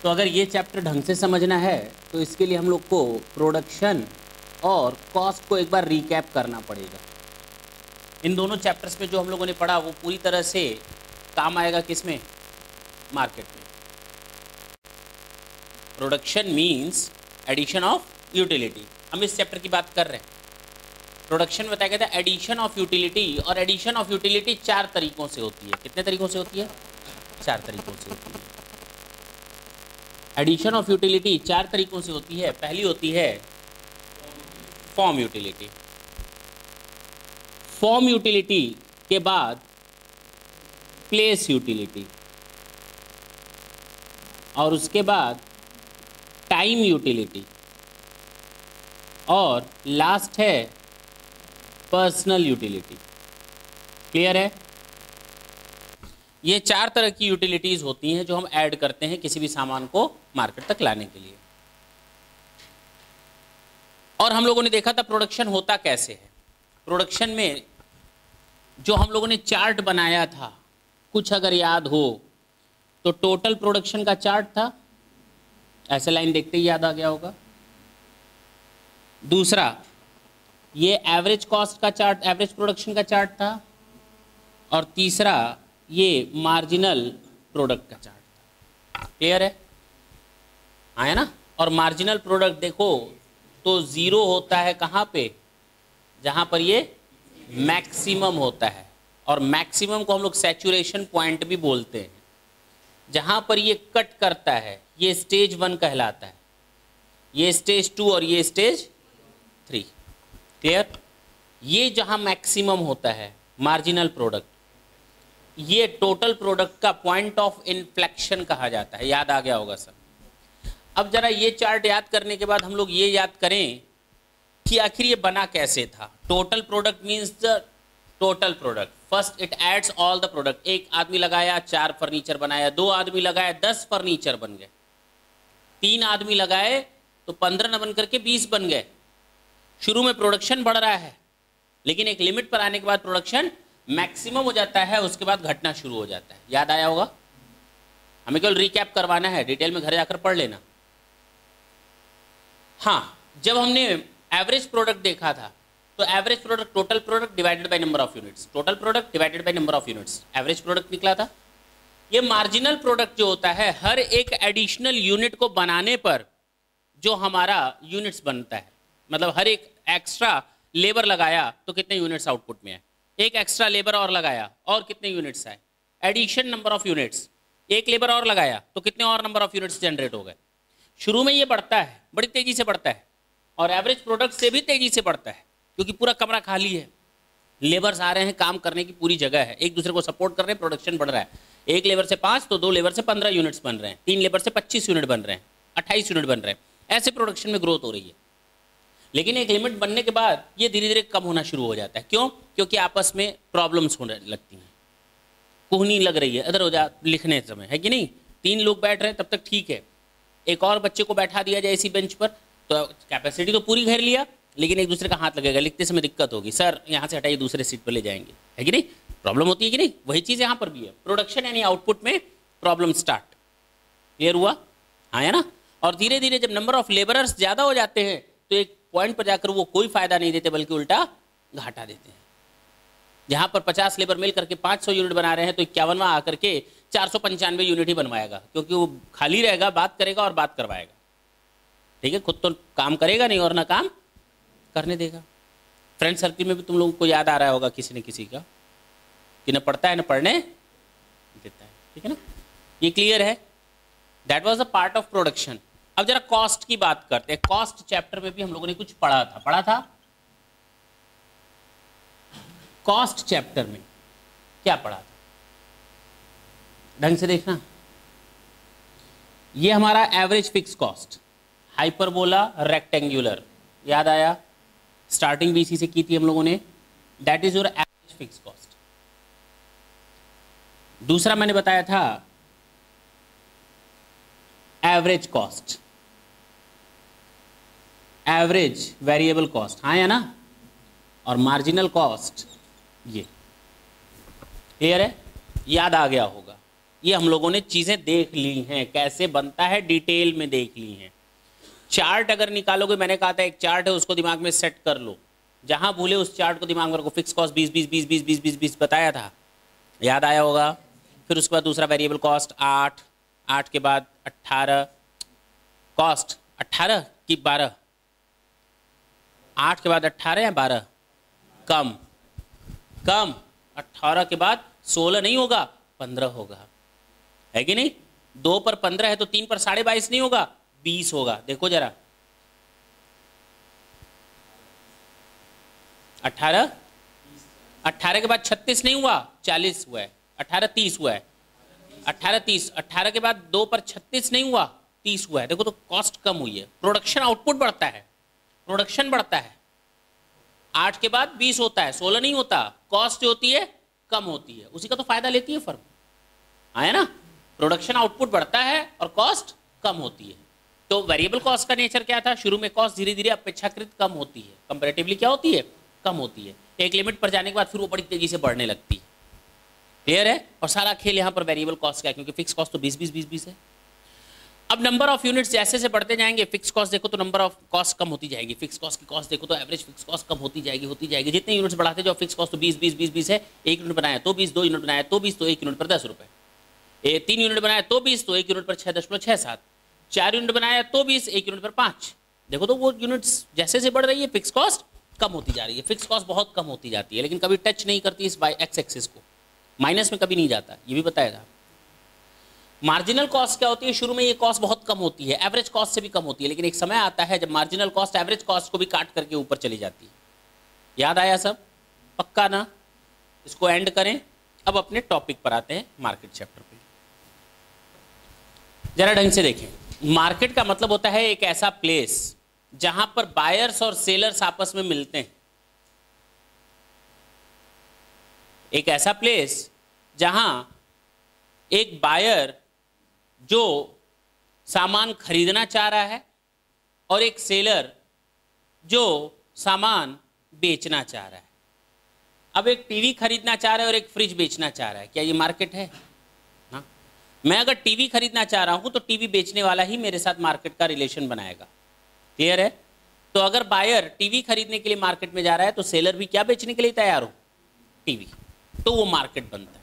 तो अगर ये चैप्टर ढंग से समझना है तो इसके लिए हम लोग को प्रोडक्शन और कॉस्ट को एक बार रिकैप करना पड़ेगा। इन दोनों चैप्टर्स में जो हम लोगों ने पढ़ा वो पूरी तरह से काम आएगा किसमें? मार्केट में। Production means addition of utility. हम इस चैप्टर की बात कर रहे हैं। प्रोडक्शन बताया गया था एडिशन ऑफ यूटिलिटी, और एडिशन ऑफ यूटिलिटी 4 तरीकों से होती है। कितने तरीकों से होती है? 4 तरीकों से होती है। एडिशन ऑफ यूटिलिटी 4 तरीकों से होती है। पहली होती है फॉर्म यूटिलिटी। फॉर्म यूटिलिटी के बाद प्लेस यूटिलिटी, और उसके बाद टाइम यूटिलिटी, और लास्ट है पर्सनल यूटिलिटी। क्लियर है? ये 4 तरह की यूटिलिटीज होती हैं जो हम ऐड करते हैं किसी भी सामान को मार्केट तक लाने के लिए। और हम लोगों ने देखा था प्रोडक्शन होता कैसे है। प्रोडक्शन में जो हम लोगों ने चार्ट बनाया था, कुछ अगर याद हो तो टोटल प्रोडक्शन का चार्ट था, ऐसे लाइन देखते ही याद आ गया होगा। दूसरा ये एवरेज कॉस्ट का चार्ट, एवरेज प्रोडक्शन का चार्ट था, और तीसरा ये मार्जिनल प्रोडक्ट का चार्ट था। क्लियर है? आया ना? और मार्जिनल प्रोडक्ट देखो तो 0 होता है कहाँ पे? जहाँ पर ये मैक्सिमम होता है, और मैक्सिमम को हम लोग सैचुरेशन पॉइंट भी बोलते हैं। जहाँ पर ये कट करता है ये स्टेज 1 कहलाता है, ये स्टेज 2 और ये स्टेज 3। क्लियर? ये जहाँ मैक्सिमम होता है मार्जिनल प्रोडक्ट, ये टोटल प्रोडक्ट का पॉइंट ऑफ इन्फ्लेक्शन कहा जाता है। याद आ गया होगा सर। अब जरा ये चार्ट याद करने के बाद हम लोग ये याद करें कि आखिर ये बना कैसे था। Total product means the total product. First it adds all the product. एक आदमी लगाया 4 फर्नीचर बनाया, 2 आदमी लगाए 10 फर्नीचर बन गए, 3 आदमी लगाए तो 15 न बन करके 20 बन गए। शुरू में प्रोडक्शन बढ़ रहा है, लेकिन एक लिमिट पर आने के बाद प्रोडक्शन मैक्सिमम हो जाता है, उसके बाद घटना शुरू हो जाता है। याद आया होगा? हमें केवल रिकैप करवाना है, डिटेल में घर जाकर पढ़ लेना। हाँ, जब हमने एवरेज प्रोडक्ट देखा था तो average product total product divided by number of units, total product divided by number of units, average product निकला था। ये मार्जिनल प्रोडक्ट जो होता है, हर एक एडिशनल यूनिट को बनाने पर जो हमारा यूनिट्स बनता है, मतलब हर एक एक्स्ट्रा लेबर लगाया तो कितने यूनिट्स आउटपुट में आए, एक एक्स्ट्रा लेबर और लगाया और कितने यूनिट्स आए, एडिशन नंबर ऑफ यूनिट्स, एक लेबर और लगाया तो कितने और नंबर ऑफ यूनिट्स जनरेट हो गए। शुरू में ये बढ़ता है, बड़ी तेजी से बढ़ता है, और एवरेज प्रोडक्ट से भी तेजी से बढ़ता है, क्योंकि पूरा कमरा खाली है, लेबर्स आ रहे हैं, काम करने की पूरी जगह है, एक दूसरे को सपोर्ट कर रहे हैं, प्रोडक्शन बढ़ रहा है। एक लेबर से 5 तो 2 लेबर से 15 यूनिट्स बन रहे हैं, 3 लेबर से 25 यूनिट बन रहे हैं, 28 यूनिट बन रहे हैं। ऐसे प्रोडक्शन में ग्रोथ हो रही है। लेकिन एक लिमिट बनने के बाद ये धीरे धीरे कम होना शुरू हो जाता है। क्यों? क्योंकि आपस में प्रॉब्लम्स होने लगती हैं, कुहनी लग रही है, इधर हो जा लिखने समय, है कि नहीं? 3 लोग बैठ रहे हैं तब तक ठीक है, एक और बच्चे को बैठा दिया जाए इसी बेंच पर तो कैपेसिटी तो पूरी घेर लिया, लेकिन एक दूसरे का हाथ लगेगा, लिखते समय दिक्कत होगी, सर यहाँ से हटाइए दूसरे सीट पर ले जाएंगे, है कि नहीं? प्रॉब्लम होती है कि नहीं? वही चीज़ यहाँ पर भी है। प्रोडक्शन यानी आउटपुट में प्रॉब्लम स्टार्ट। क्लियर हुआ? आया ना? और धीरे धीरे जब नंबर ऑफ लेबरर्स ज़्यादा हो जाते हैं तो एक पॉइंट पर जाकर वो कोई फायदा नहीं देते, बल्कि उल्टा घाटा देते हैं। जहाँ पर 50 लेबर मिल करके 500 यूनिट बना रहे हैं तो 51वां आकर के 495 यूनिट ही बनवाएगा, क्योंकि वो खाली रहेगा, बात करेगा और बात करवाएगा। ठीक है? खुद तो काम करेगा नहीं और ना काम करने देगा। फ्रेंड सर्किल में भी तुम लोगों को याद आ रहा होगा किसी न किसी का कि न पढ़ता है न पढ़ने देता है। ठीक है ना? ये क्लियर है? That was a part of production. अब जरा कॉस्ट की बात करते हैं। कॉस्ट चैप्टर में भी हम लोगों ने कुछ पढ़ा था। कॉस्ट चैप्टर में क्या पढ़ा था? ढंग से देखना। ये हमारा average fix cost, hyperbola, rectangular, याद आया? स्टार्टिंग भी इसी से की थी हम लोगों ने। That is your average fix cost. दूसरा मैंने बताया था average cost, average variable cost, हाँ या ना? और मार्जिनल कॉस्ट, ये क्लियर है? याद आ गया होगा। ये हम लोगों ने चीज़ें देख ली हैं, कैसे बनता है डिटेल में देख ली हैं। चार्ट अगर निकालोगे, मैंने कहा था एक चार्ट है उसको दिमाग में सेट कर लो, जहां भूले उस चार्ट को दिमाग में रखो। फिक्स कॉस्ट 20 बताया था, याद आया होगा। फिर उसके बाद दूसरा वेरिएबल कॉस्ट 8 के बाद 18, कॉस्ट 18 की 12, 8 के बाद 18 या 12, कम 18 के बाद 16 नहीं होगा, 15 होगा, है कि नहीं। 2 पर 15 है तो 3 पर 22.5 नहीं होगा, 20 होगा। देखो जरा, 18 के बाद 36 नहीं हुआ, 40 हुआ है। 18 30 हुआ है, 18 30, 18 के बाद 2 पर 36 नहीं हुआ, 30 हुआ है। देखो तो कॉस्ट कम हुई है, प्रोडक्शन आउटपुट बढ़ता है, प्रोडक्शन बढ़ता है। 8 के बाद 20 होता है, 16 नहीं होता, कॉस्ट जो होती है कम होती है, उसी का तो फायदा लेती है फर्म, आया ना। प्रोडक्शन आउटपुट बढ़ता है और कॉस्ट कम होती है। तो वेरिएबल कॉस्ट का नेचर क्या था, शुरू में कॉस्ट धीरे धीरे अपेक्षाकृत कम होती है, कंपैरेटिवली क्या होती है, कम होती है। एक लिमिट पर जाने के बाद फिर वो बड़ी तेजी से बढ़ने लगती है। क्लियर है। और सारा खेल यहाँ पर वेरिएबल कॉस्ट का है, क्योंकि फिक्स कॉस्ट तो 20 है। अब नंबर ऑफ यूनिट्स जैसे से बढ़ते जाएंगे, फिक्स कॉस्ट देखो तो नंबर ऑफ कॉस्ट कम होती जाएगी, फिक्स कॉस्ट की कॉस्ट देखो तो एवरेज फिक्स कॉस्ट कम होती जाएगी। जितने यूनिट्स बढ़ाते जाओ, फिक्स कॉस्ट तो 20 है। 1 यूनिट बनाया तो 20, 2 यूनिट बनाया तो 20, तो 1 यूनिट पर 10 रुपए। 3 यूनिट बनाया तो 20, तो 1 यूनिट पर 6.67। 4 यूनिट बनाया तो 20, 1 यूनिट पर 5। देखो तो वो यूनिट्स जैसे से बढ़ रही है, फिक्स कॉस्ट कम होती जा रही है। फिक्स कॉस्ट बहुत कम होती जाती है, लेकिन कभी टच नहीं करती इस एक्स एक्सिस को, माइनस में कभी नहीं जाता, ये भी बताया था। मार्जिनल कॉस्ट क्या होती है, शुरू में ये कॉस्ट बहुत कम होती है, एवरेज कॉस्ट से भी कम होती है, लेकिन एक समय आता है जब मार्जिनल कॉस्ट एवरेज कॉस्ट को भी काट करके ऊपर चली जाती है। याद आया सब, पक्का ना। इसको एंड करें, अब अपने टॉपिक पर आते हैं, मार्केट चैप्टर पे। जरा ढंग से देखें, मार्केट का मतलब होता है एक ऐसा प्लेस जहां पर बायर्स और सेलर्स आपस में मिलते हैं। एक ऐसा प्लेस जहां एक बायर जो सामान खरीदना चाह रहा है और एक सेलर जो सामान बेचना चाह रहा है। अब एक टीवी खरीदना चाह रहा है और एक फ्रिज बेचना चाह रहा है, क्या ये मार्केट है? हाँ, मैं अगर टीवी खरीदना चाह रहा हूं तो टीवी बेचने वाला ही मेरे साथ मार्केट का रिलेशन बनाएगा। क्लियर है। तो अगर बायर टीवी खरीदने के लिए मार्केट में जा रहा है तो सेलर भी क्या बेचने के लिए तैयार हो, टीवी, तो वो मार्केट बनता है।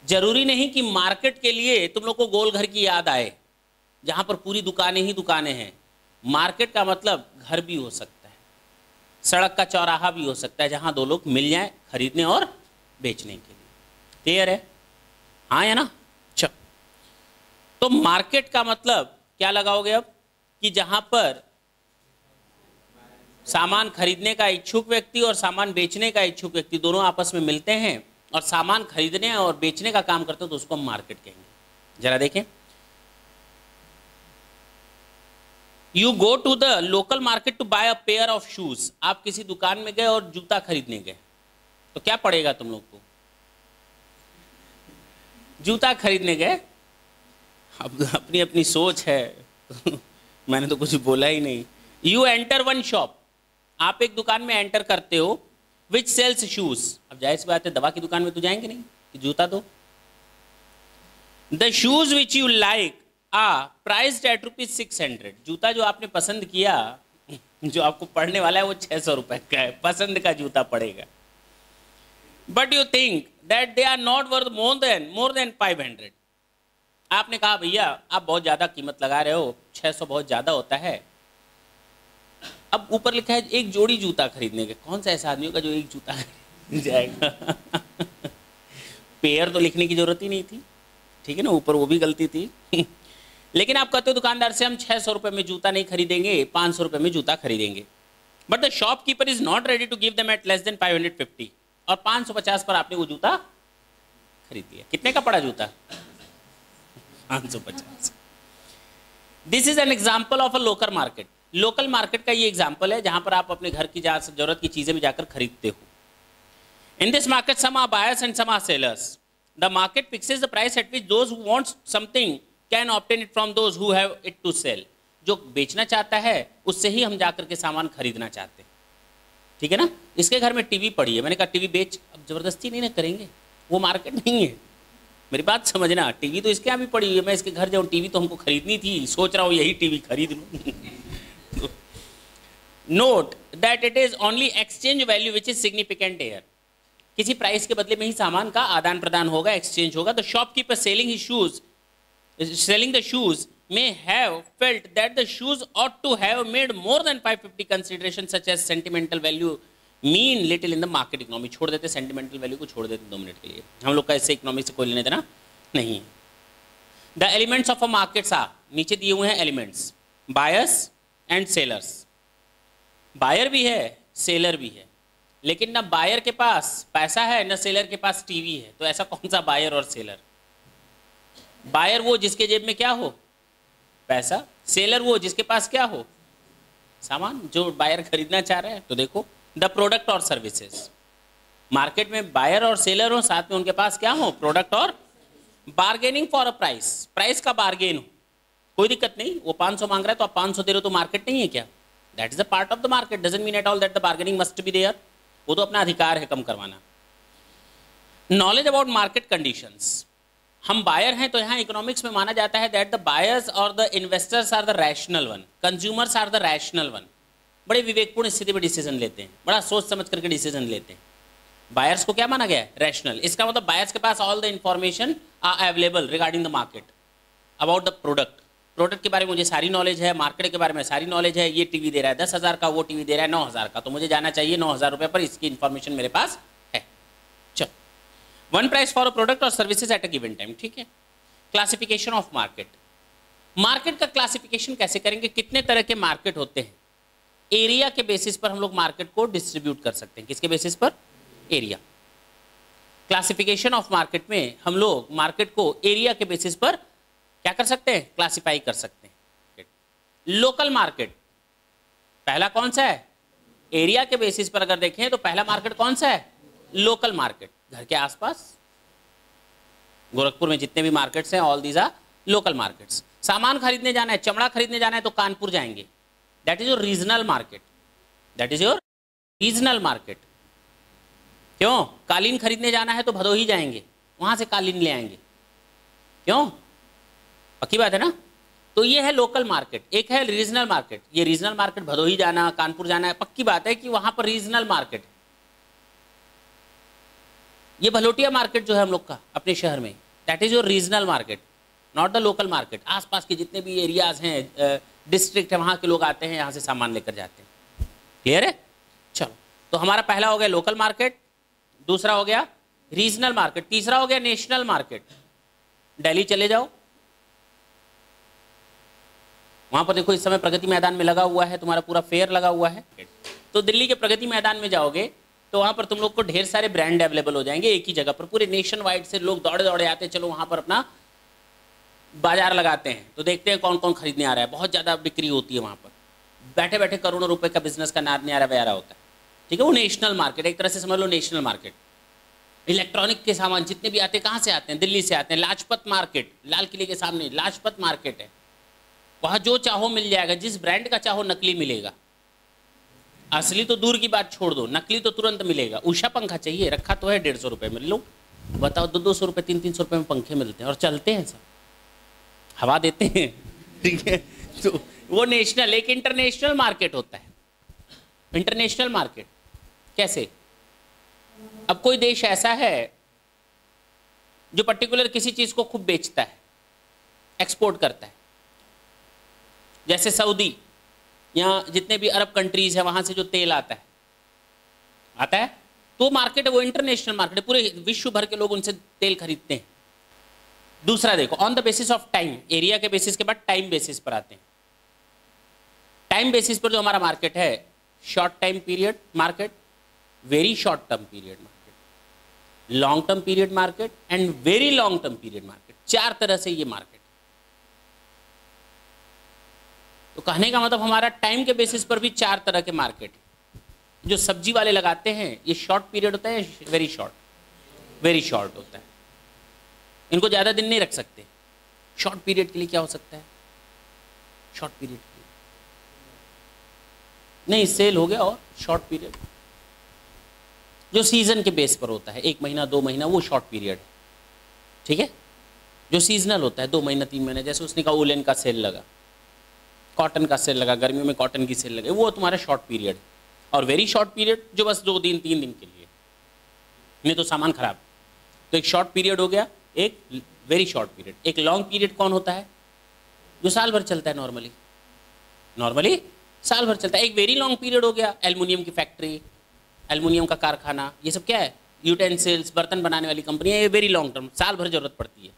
जरूरी नहीं कि मार्केट के लिए तुम लोग को गोल घर की याद आए जहां पर पूरी दुकानें ही दुकानें हैं। मार्केट का मतलब घर भी हो सकता है, सड़क का चौराहा भी हो सकता है, जहां दो लोग मिल जाएं खरीदने और बेचने के लिए। क्लियर है, हाँ या ना। चल, तो मार्केट का मतलब क्या लगाओगे अब, कि जहां पर सामान खरीदने का इच्छुक व्यक्ति और सामान बेचने का इच्छुक व्यक्ति दोनों आपस में मिलते हैं और सामान खरीदने और बेचने का काम करते हैं, तो उसको हम मार्केट कहेंगे। जरा देखें, you go to the local market to buy a pair of shoes. आप किसी दुकान में गए और जूता खरीदने गए, तो क्या पड़ेगा तुम लोग को? जूता खरीदने गए, अब अपनी अपनी सोच है मैंने तो कुछ बोला ही नहीं। यू एंटर वन शॉप, आप एक दुकान में एंटर करते हो, विच सेल्स शूज। अब जाहिर सी बात है, दवा की दुकान में तो जाएंगे नहीं कि जूता दो। The shoes which you like are priced at ₹600। जूता जो आपने पसंद किया, जो आपको पड़ने वाला है, वो 600 रुपए का है, पसंद का जूता पड़ेगा। But you think that they are not worth more than 500। आपने कहा भैया आप बहुत ज्यादा कीमत लगा रहे हो, 600 बहुत ज्यादा होता है। अब ऊपर लिखा है एक जोड़ी जूता खरीदने के, कौन सा ऐसा आदमी होगा जो एक जूता खरीद जाएगा पेयर तो लिखने की जरूरत ही नहीं थी, ठीक है ना, ऊपर वो भी गलती थी लेकिन आप कहते हो दुकानदार से हम 600 रुपए में जूता नहीं खरीदेंगे, 500 रुपए में जूता खरीदेंगे। But the shopkeeper is not ready to give them at less than 550। और 550 पर आपने वो जूता खरीद लिया। कितने का पड़ा जूता? 550। This is an example of a local market. Local market का ये एग्जाम्पल है जहां पर आप अपने घर की जरूरत की चीजें भी जाकर खरीदते हो। In this market some are buyers and some are sellers. The market fixes the price at which those who wants something can obtain it from those who have it to sell. जो बेचना चाहता है उससे ही हम जाकर के सामान खरीदना चाहते हैं, ठीक है ना। इसके घर में टीवी पड़ी है, मैंने कहा टीवी बेच, अब जबरदस्ती नहीं ना करेंगे, वो मार्केट नहीं है, मेरी बात समझना, टीवी तो इसके यहाँ भी पड़ी हुई है, मैं इसके घर जाऊँ, टीवी तो हमको खरीदनी थी, सोच रहा हूँ यही टीवी खरीद लूँ। Note that it is only exchange value which is significant here. किसी प्राइस के बदले में ही सामान का आदान प्रदान होगा, एक्सचेंज होगा। The shopkeeper selling his shoes, selling the shoes may have felt that the shoes ought to have made more than 550 consideration such as sentimental value mean little in the market economy। छोड़ देते sentimental value को, छोड़ देते 2 minute के लिए, हम लोग का इससे इकोनॉमिक से कोई लेने देना नहीं। The elements of a market are, नीचे दिए हुए हैं elements, buyers and sellers. Buyer भी है, सेलर भी है, लेकिन ना बायर के पास पैसा है ना सेलर के पास टीवी है, तो ऐसा कौन सा बायर और सेलर? बायर वो जिसके जेब में क्या हो, पैसा। सेलर वो जिसके पास क्या हो, सामान, जो बायर खरीदना चाह रहा है। तो देखो, द प्रोडक्ट और सर्विसेज, मार्केट में बायर और सेलर हो, साथ में उनके पास क्या हो, प्रोडक्ट और। Bargaining for a price, price का बार्गेन हो, कोई दिक्कत नहीं, वो 500 मांग रहा है तो आप 500 दे रहे हो, तो मार्केट नहीं है क्या? That is the part of the market, doesn't mean at all that the bargaining must be there, वो तो अपना अधिकार है कम करवाना। नॉलेज अबाउट मार्केट कंडीशंस, हम बायर हैं तो यहाँ इकोनॉमिक्स में माना जाता है दैट द बायर्स और the investors are the rational one, consumers are the rational one. बड़े विवेकपूर्ण स्थिति में डिसीजन लेते हैं, बड़ा सोच समझ करके डिसीजन लेते हैं। बायर्स को क्या माना गया है, रैशनल। इसका मतलब बायर्स के पास all the information are available regarding the market, about the product, product के बारे में मुझे सारी नॉलेज है, मार्केट के बारे में सारी नॉलेज है। ये टीवी दे रहा है 10,000 का, वो टीवी दे रहा है 9,000 का, तो मुझे जाना चाहिए 9,000 रुपये पर, इसकी इन्फॉर्मेशन मेरे पास है। चलो, one price for a product और services at a given time, ठीक है। क्लासिफिकेशन ऑफ मार्केट, मार्केट का क्लासिफिकेशन कैसे करेंगे? कितने तरह के मार्केट होते हैं? एरिया के बेसिस पर हम लोग मार्केट को डिस्ट्रीब्यूट कर सकते हैं। किसके बेसिस पर? एरिया। क्लासिफिकेशन ऑफ मार्केट में हम लोग मार्केट को एरिया के बेसिस पर क्या कर सकते हैं? क्लासिफाई कर सकते हैं। लोकल मार्केट पहला कौन सा है? एरिया के बेसिस पर अगर देखें तो पहला मार्केट कौन सा है? लोकल मार्केट, घर के आसपास। गोरखपुर में जितने भी मार्केट्स हैं, all these are local markets. सामान खरीदने जाना है, चमड़ा खरीदने जाना है तो कानपुर जाएंगे, that is your regional market, that is your regional market. क्यों? कालीन खरीदने जाना है तो भदोही जाएंगे, वहां से कालीन ले आएंगे। क्यों? पक्की बात है ना? तो ये है लोकल मार्केट। एक है रीजनल मार्केट, ये रीजनल मार्केट भदोही जाना, कानपुर जाना है, पक्की बात है कि वहां पर रीजनल मार्केट है। ये भलोटिया मार्केट जो है हम लोग का अपने शहर में, that is your regional market, not the local market. आसपास के जितने भी एरियाज हैं, डिस्ट्रिक्ट है, वहाँ के लोग आते हैं, यहाँ से सामान लेकर जाते हैं। क्लियर है? चलो, तो हमारा पहला हो गया लोकल मार्केट, दूसरा हो गया रीजनल मार्केट, तीसरा हो गया नेशनल मार्केट। दिल्ली चले जाओ, वहाँ पर देखो इस समय प्रगति मैदान में लगा हुआ है, तुम्हारा पूरा फेयर लगा हुआ है। तो दिल्ली के प्रगति मैदान में जाओगे तो वहाँ पर तुम लोग को ढेर सारे ब्रांड अवेलेबल हो जाएंगे एक ही जगह पर। पूरे नेशन वाइड से लोग दौड़े दौड़े आते हैं, चलो वहाँ पर अपना बाजार लगाते हैं, तो देखते हैं कौन कौन खरीदने आ रहा है। बहुत ज़्यादा बिक्री होती है वहाँ पर, बैठे बैठे करोड़ों रुपए का बिजनेस का न्यारा व्यारा होता है। ठीक है, वो नेशनल मार्केट, एक तरह से समझ लो नेशनल मार्केट। इलेक्ट्रॉनिक के सामान जितने भी आते हैं कहाँ से आते हैं? दिल्ली से आते हैं। लाजपत मार्केट, लाल किले के सामने लाजपत मार्केट है, वहाँ जो चाहो मिल जाएगा, जिस ब्रांड का चाहो नकली मिलेगा। असली तो दूर की बात छोड़ दो, नकली तो तुरंत मिलेगा। उषा पंखा चाहिए, रखा तो है 150 रुपये में, लो बताओ, 200 रुपये 300 रुपये में पंखे मिलते हैं और चलते हैं, सब हवा देते हैं। ठीक है, तो वो नेशनल। एक इंटरनेशनल मार्केट होता है। इंटरनेशनल मार्केट कैसे? अब कोई देश ऐसा है जो पर्टिकुलर किसी चीज को खूब बेचता है, एक्सपोर्ट करता है, जैसे सऊदी, यहाँ जितने भी अरब कंट्रीज है वहां से जो तेल आता है, तो मार्केट है, वो इंटरनेशनल मार्केट है, पूरे विश्व भर के लोग उनसे तेल खरीदते हैं। दूसरा देखो, on the basis of time, area के बेसिस के बाद टाइम बेसिस पर आते हैं। टाइम बेसिस पर जो हमारा मार्केट है, short time period market, very short term period market, long term period market and very long term period market. 4 तरह से ये मार्केट। तो कहने का मतलब हमारा टाइम के बेसिस पर भी 4 तरह के मार्केट है। जो सब्जी वाले लगाते हैं, ये शॉर्ट पीरियड होता है, वेरी शॉर्ट होता है। इनको ज़्यादा दिन नहीं रख सकते। शॉर्ट पीरियड के लिए क्या हो सकता है? शॉर्ट पीरियड के लिए नहीं, सेल हो गया। और शॉर्ट पीरियड जो सीजन के बेस पर होता है, 1 महीना 2 महीना, वो शॉर्ट पीरियड है। ठीक है, जो सीजनल होता है 2 महीना 3 महीने, जैसे उसने कहा वुलन का सेल लगा, कॉटन का सेल लगा, गर्मियों में कॉटन की सेल लगे, वो तुम्हारा शॉर्ट पीरियड। और वेरी शॉर्ट पीरियड जो बस 2 दिन 3 दिन के लिए, नहीं तो सामान खराब। तो एक शॉर्ट पीरियड हो गया, एक वेरी शॉर्ट पीरियड। एक लॉन्ग पीरियड कौन होता है? जो साल भर चलता है, नॉर्मली साल भर चलता है। एक वेरी लॉन्ग पीरियड हो गया, एल्युमिनियम की फैक्ट्री, एल्युमिनियम का कारखाना, ये सब क्या है? यूटेंसिल्स, बर्तन बनाने वाली कंपनियां, ये वेरी लॉन्ग टर्म, साल भर जरूरत पड़ती है।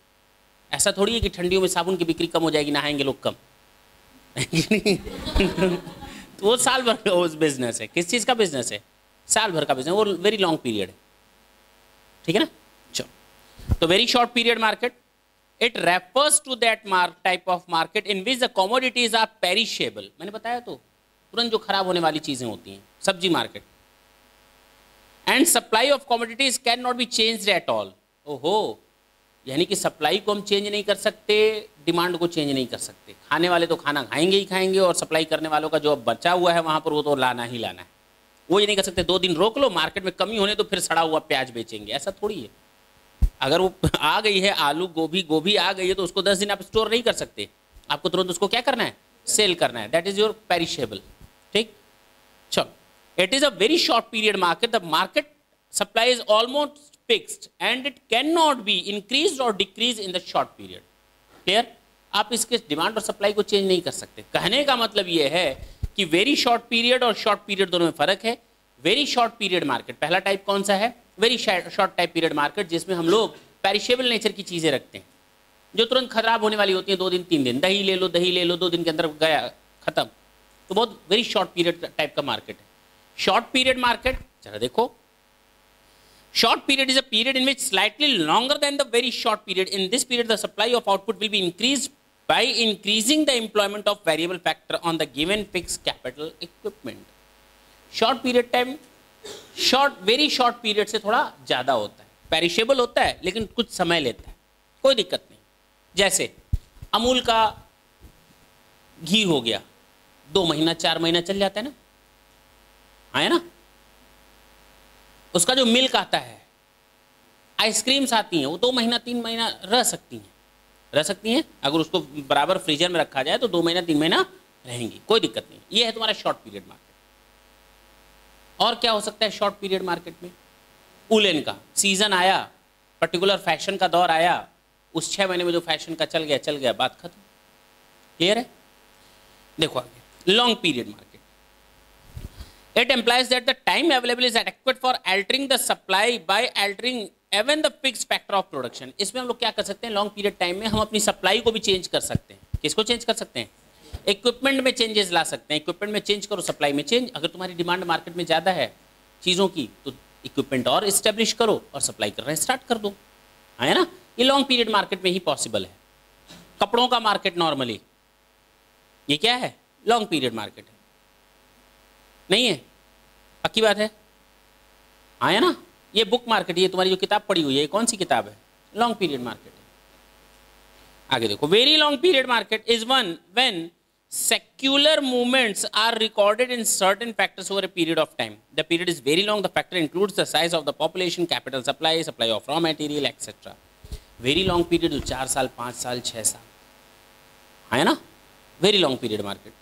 ऐसा थोड़ी है कि ठंडियों में साबुन की बिक्री कम हो जाएगी, नहाएंगे लोग कम। तो वो साल भर का बिजनेस है। किस चीज़ का बिजनेस है? साल भर का बिजनेस, वो वेरी लॉन्ग पीरियड है। ठीक है ना? चलो, तो very short period market, it refers to that type of market in which the commodities are perishable. मैंने बताया तो, तुरंत जो खराब होने वाली चीजें होती हैं, सब्जी market. And supply of commodities can not be changed at all. ओहो, यानी कि सप्लाई को हम चेंज नहीं कर सकते, डिमांड को चेंज नहीं कर सकते। खाने वाले तो खाना खाएंगे ही खाएंगे, और सप्लाई करने वालों का जो अब बचा हुआ है वहाँ पर वो तो लाना ही लाना है। वो ये नहीं कर सकते 2 दिन रोक लो, मार्केट में कमी होने तो फिर सड़ा हुआ प्याज बेचेंगे, ऐसा थोड़ी है। अगर वो आ गई है आलू गोभी आ गई है तो उसको 10 दिन आप स्टोर नहीं कर सकते, आपको तुरंत उसको क्या करना है? सेल करना है। That is your perishable. ठीक, चलो, it is a very short period market. The market supply is almost fixed and it cannot be increased or decreased in the short period. Clear? आप इसके डिमांड और supply को change नहीं कर सकते। कहने का मतलब ये है कि वेरी शॉर्ट पीरियड और शॉर्ट पीरियड दोनों में फर्क है। वेरी शॉर्ट पीरियड मार्केट, पहला टाइप कौन सा है? Very short type period market, जिसमें हम लोग पेरिशेबल नेचर की चीजें रखते हैं, जो तुरंत खराब होने वाली होती है 2 दिन 3 दिन। दही ले लो 2 दिन के अंदर गया, खत्म। तो बहुत वेरी शॉर्ट पीरियड टाइप का मार्केट है। शॉर्ट पीरियड मार्केट, जरा देखो, short period is a period in which slightly longer than the very short period. In this period, the supply of output will be increased by increasing the employment of variable factor on the given fixed capital equipment. Short period time, very short period से थोड़ा ज़्यादा होता है, perishable होता है लेकिन कुछ समय लेता है, कोई दिक्कत नहीं। जैसे अमूल का घी हो गया, 2 महीना 4 महीना चल जाता है ना, है ना? उसका जो मिल्क आता है, आइसक्रीम्स आती हैं, वो 2 महीना 3 महीना रह सकती हैं। अगर उसको बराबर फ्रीजर में रखा जाए तो 2 महीना 3 महीना रहेंगी, कोई दिक्कत नहीं। ये है तुम्हारा शॉर्ट पीरियड मार्केट। और क्या हो सकता है शॉर्ट पीरियड मार्केट में? उलेन का सीजन आया, पर्टिकुलर फैशन का दौर आया, उस 6 महीने में जो फैशन का चल गया, बात खत्म। क्लियर है? देखो आगे, long period market, it implies that the time available is adequate for altering the supply by altering even the fixed factor of production. इसमें हम लोग क्या कर सकते हैं? लॉन्ग पीरियड टाइम में हम अपनी सप्लाई को भी चेंज कर सकते हैं। किसको चेंज कर सकते हैं? इक्विपमेंट में चेंजेस ला सकते हैं। इक्विपमेंट में चेंज करो, सप्लाई में चेंज। अगर तुम्हारी डिमांड मार्केट में ज़्यादा है चीज़ों की तो इक्विपमेंट और इस्टेब्लिश करो और सप्लाई करना स्टार्ट कर दो, है ना? ये लॉन्ग पीरियड मार्केट में ही पॉसिबल है। कपड़ों का मार्केट नॉर्मली ये क्या है? लॉन्ग पीरियड मार्केट है, नहीं है? पक्की बात है, आया ना? ये बुक मार्केट, ये तुम्हारी जो किताब पड़ी हुई है, ये कौन सी किताब है? लॉन्ग पीरियड मार्केट है। आगे देखो, very long period market is one when secular movements are recorded in certain factors over a period of time. The period is very long. The factor includes the size of the population, capital supply, supply of raw material, etc. Very long period 4 साल, 5 साल, 6 साल, है ना? Very long period market,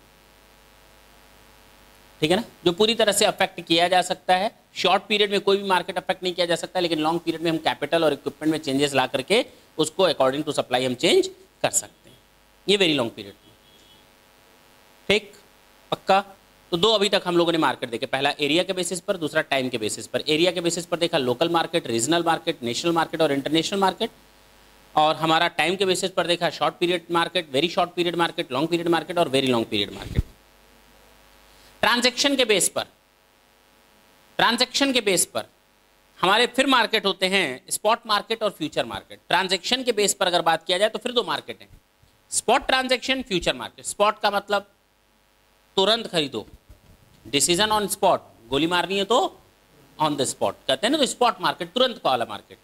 ठीक है ना? जो पूरी तरह से अफेक्ट किया जा सकता है। शॉर्ट पीरियड में कोई भी मार्केट अफेक्ट नहीं किया जा सकता, लेकिन लॉन्ग पीरियड में हम कैपिटल और इक्विपमेंट में चेंजेस ला करके उसको अकॉर्डिंग टू सप्लाई हम चेंज कर सकते हैं। ये वेरी लॉन्ग पीरियड, ठीक, पक्का? तो 2 अभी तक हम लोगों ने मार्केट देखे, पहला एरिया के बेसिस पर, दूसरा टाइम के बेसिस पर। एरिया के बेसिस पर देखा local market, regional market, national market और इंटरनेशनल मार्केट। और हमारा टाइम के बेसिस पर देखा short period market, very short period market, long period market और very long period market. Transaction के बेस पर, ट्रांजैक्शन के बेस पर हमारे फिर मार्केट होते हैं, स्पॉट मार्केट और फ्यूचर मार्केट। ट्रांजैक्शन के बेस पर अगर बात किया जाए तो फिर 2 मार्केट हैं, spot transaction, future market. Spot का मतलब तुरंत खरीदो, डिसीजन ऑन स्पॉट, गोली मारनी है तो ऑन द स्पॉट कहते हैं ना, तो स्पॉट मार्केट तुरंत वाला मार्केट।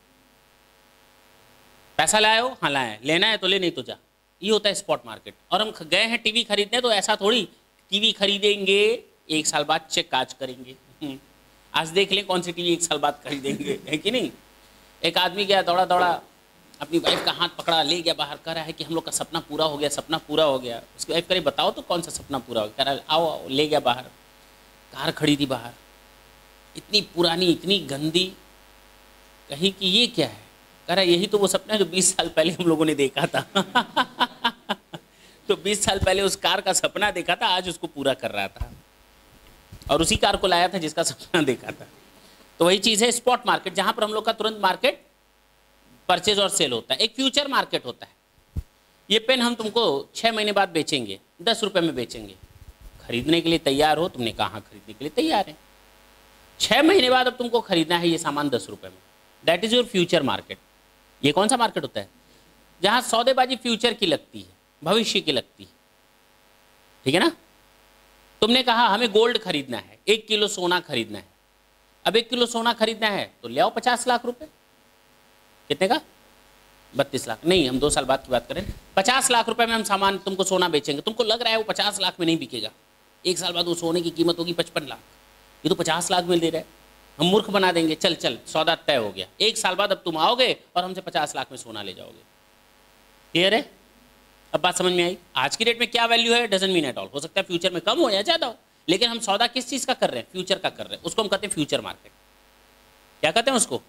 पैसा लाए हो, हाँ लाए, लेना है तो ले, नहीं तो जा, ये होता है स्पॉट मार्केट। और हम गए हैं टीवी खरीदने, तो ऐसा थोड़ी टीवी खरीदेंगे 1 साल बाद चेक काज करेंगे, आज देख लें कौन सी टीवी 1 साल बाद खरीदेंगे, है कि नहीं? एक आदमी गया दौड़ा दौड़ा अपनी वाइफ का हाथ पकड़ा, ले गया बाहर, कह रहा है कि हम लोग का सपना पूरा हो गया, सपना पूरा हो गया। उसकी वाइफ करे बताओ तो कौन सा सपना पूरा हो गया? कह रहा आओ आओ, ले गया बाहर, कार खड़ी थी बाहर, इतनी पुरानी, इतनी गंदी, कहीं कि ये क्या है? कह रहा यही तो वो सपना है जो 20 साल पहले हम लोगों ने देखा था। तो 20 साल पहले उस कार का सपना देखा था, आज उसको पूरा कर रहा था, और उसी कार को लाया था जिसका सपना देखा था। तो वही चीज़ है स्पॉट मार्केट, जहां पर हम लोग का तुरंत मार्केट परचेज और सेल होता है। एक फ्यूचर मार्केट होता है। ये पेन हम तुमको 6 महीने बाद बेचेंगे, 10 रुपये में बेचेंगे। खरीदने के लिए तैयार हो? तुमने कहा खरीदने के लिए तैयार है। 6 महीने बाद अब तुमको खरीदना है ये सामान 10 रुपये में। That is your future market. ये कौन सा मार्केट होता है? जहां सौदेबाजी फ्यूचर की लगती है, भविष्य की लगती है। ठीक है ना? तुमने कहा हमें गोल्ड खरीदना है, 1 किलो सोना खरीदना है। अब 1 किलो सोना खरीदना है तो ले आओ 50 लाख रुपए। कितने का? 32 लाख नहीं, हम 2 साल बाद की बात करें। 50 लाख रुपए में हम सामान तुमको सोना बेचेंगे। तुमको लग रहा है वो 50 लाख में नहीं बिकेगा, 1 साल बाद वो सोने की कीमत होगी 55 लाख। ये तो 50 लाख में दे रहा है, हम मूर्ख बना देंगे। चल चल सौदा तय हो गया। 1 साल बाद अब तुम आओगे और हमसे 50 लाख में सोना ले जाओगे। क्लियर है? अब बात समझ में आई? आज की डेट में क्या वैल्यू है डजंट मीन एट ऑल। हो सकता है फ्यूचर में कम हो या ज़्यादा हो, लेकिन हम सौदा किस चीज़ का कर रहे हैं? फ्यूचर का कर रहे हैं। उसको हम कहते हैं फ्यूचर मार्केट। क्या कहते हैं उसको?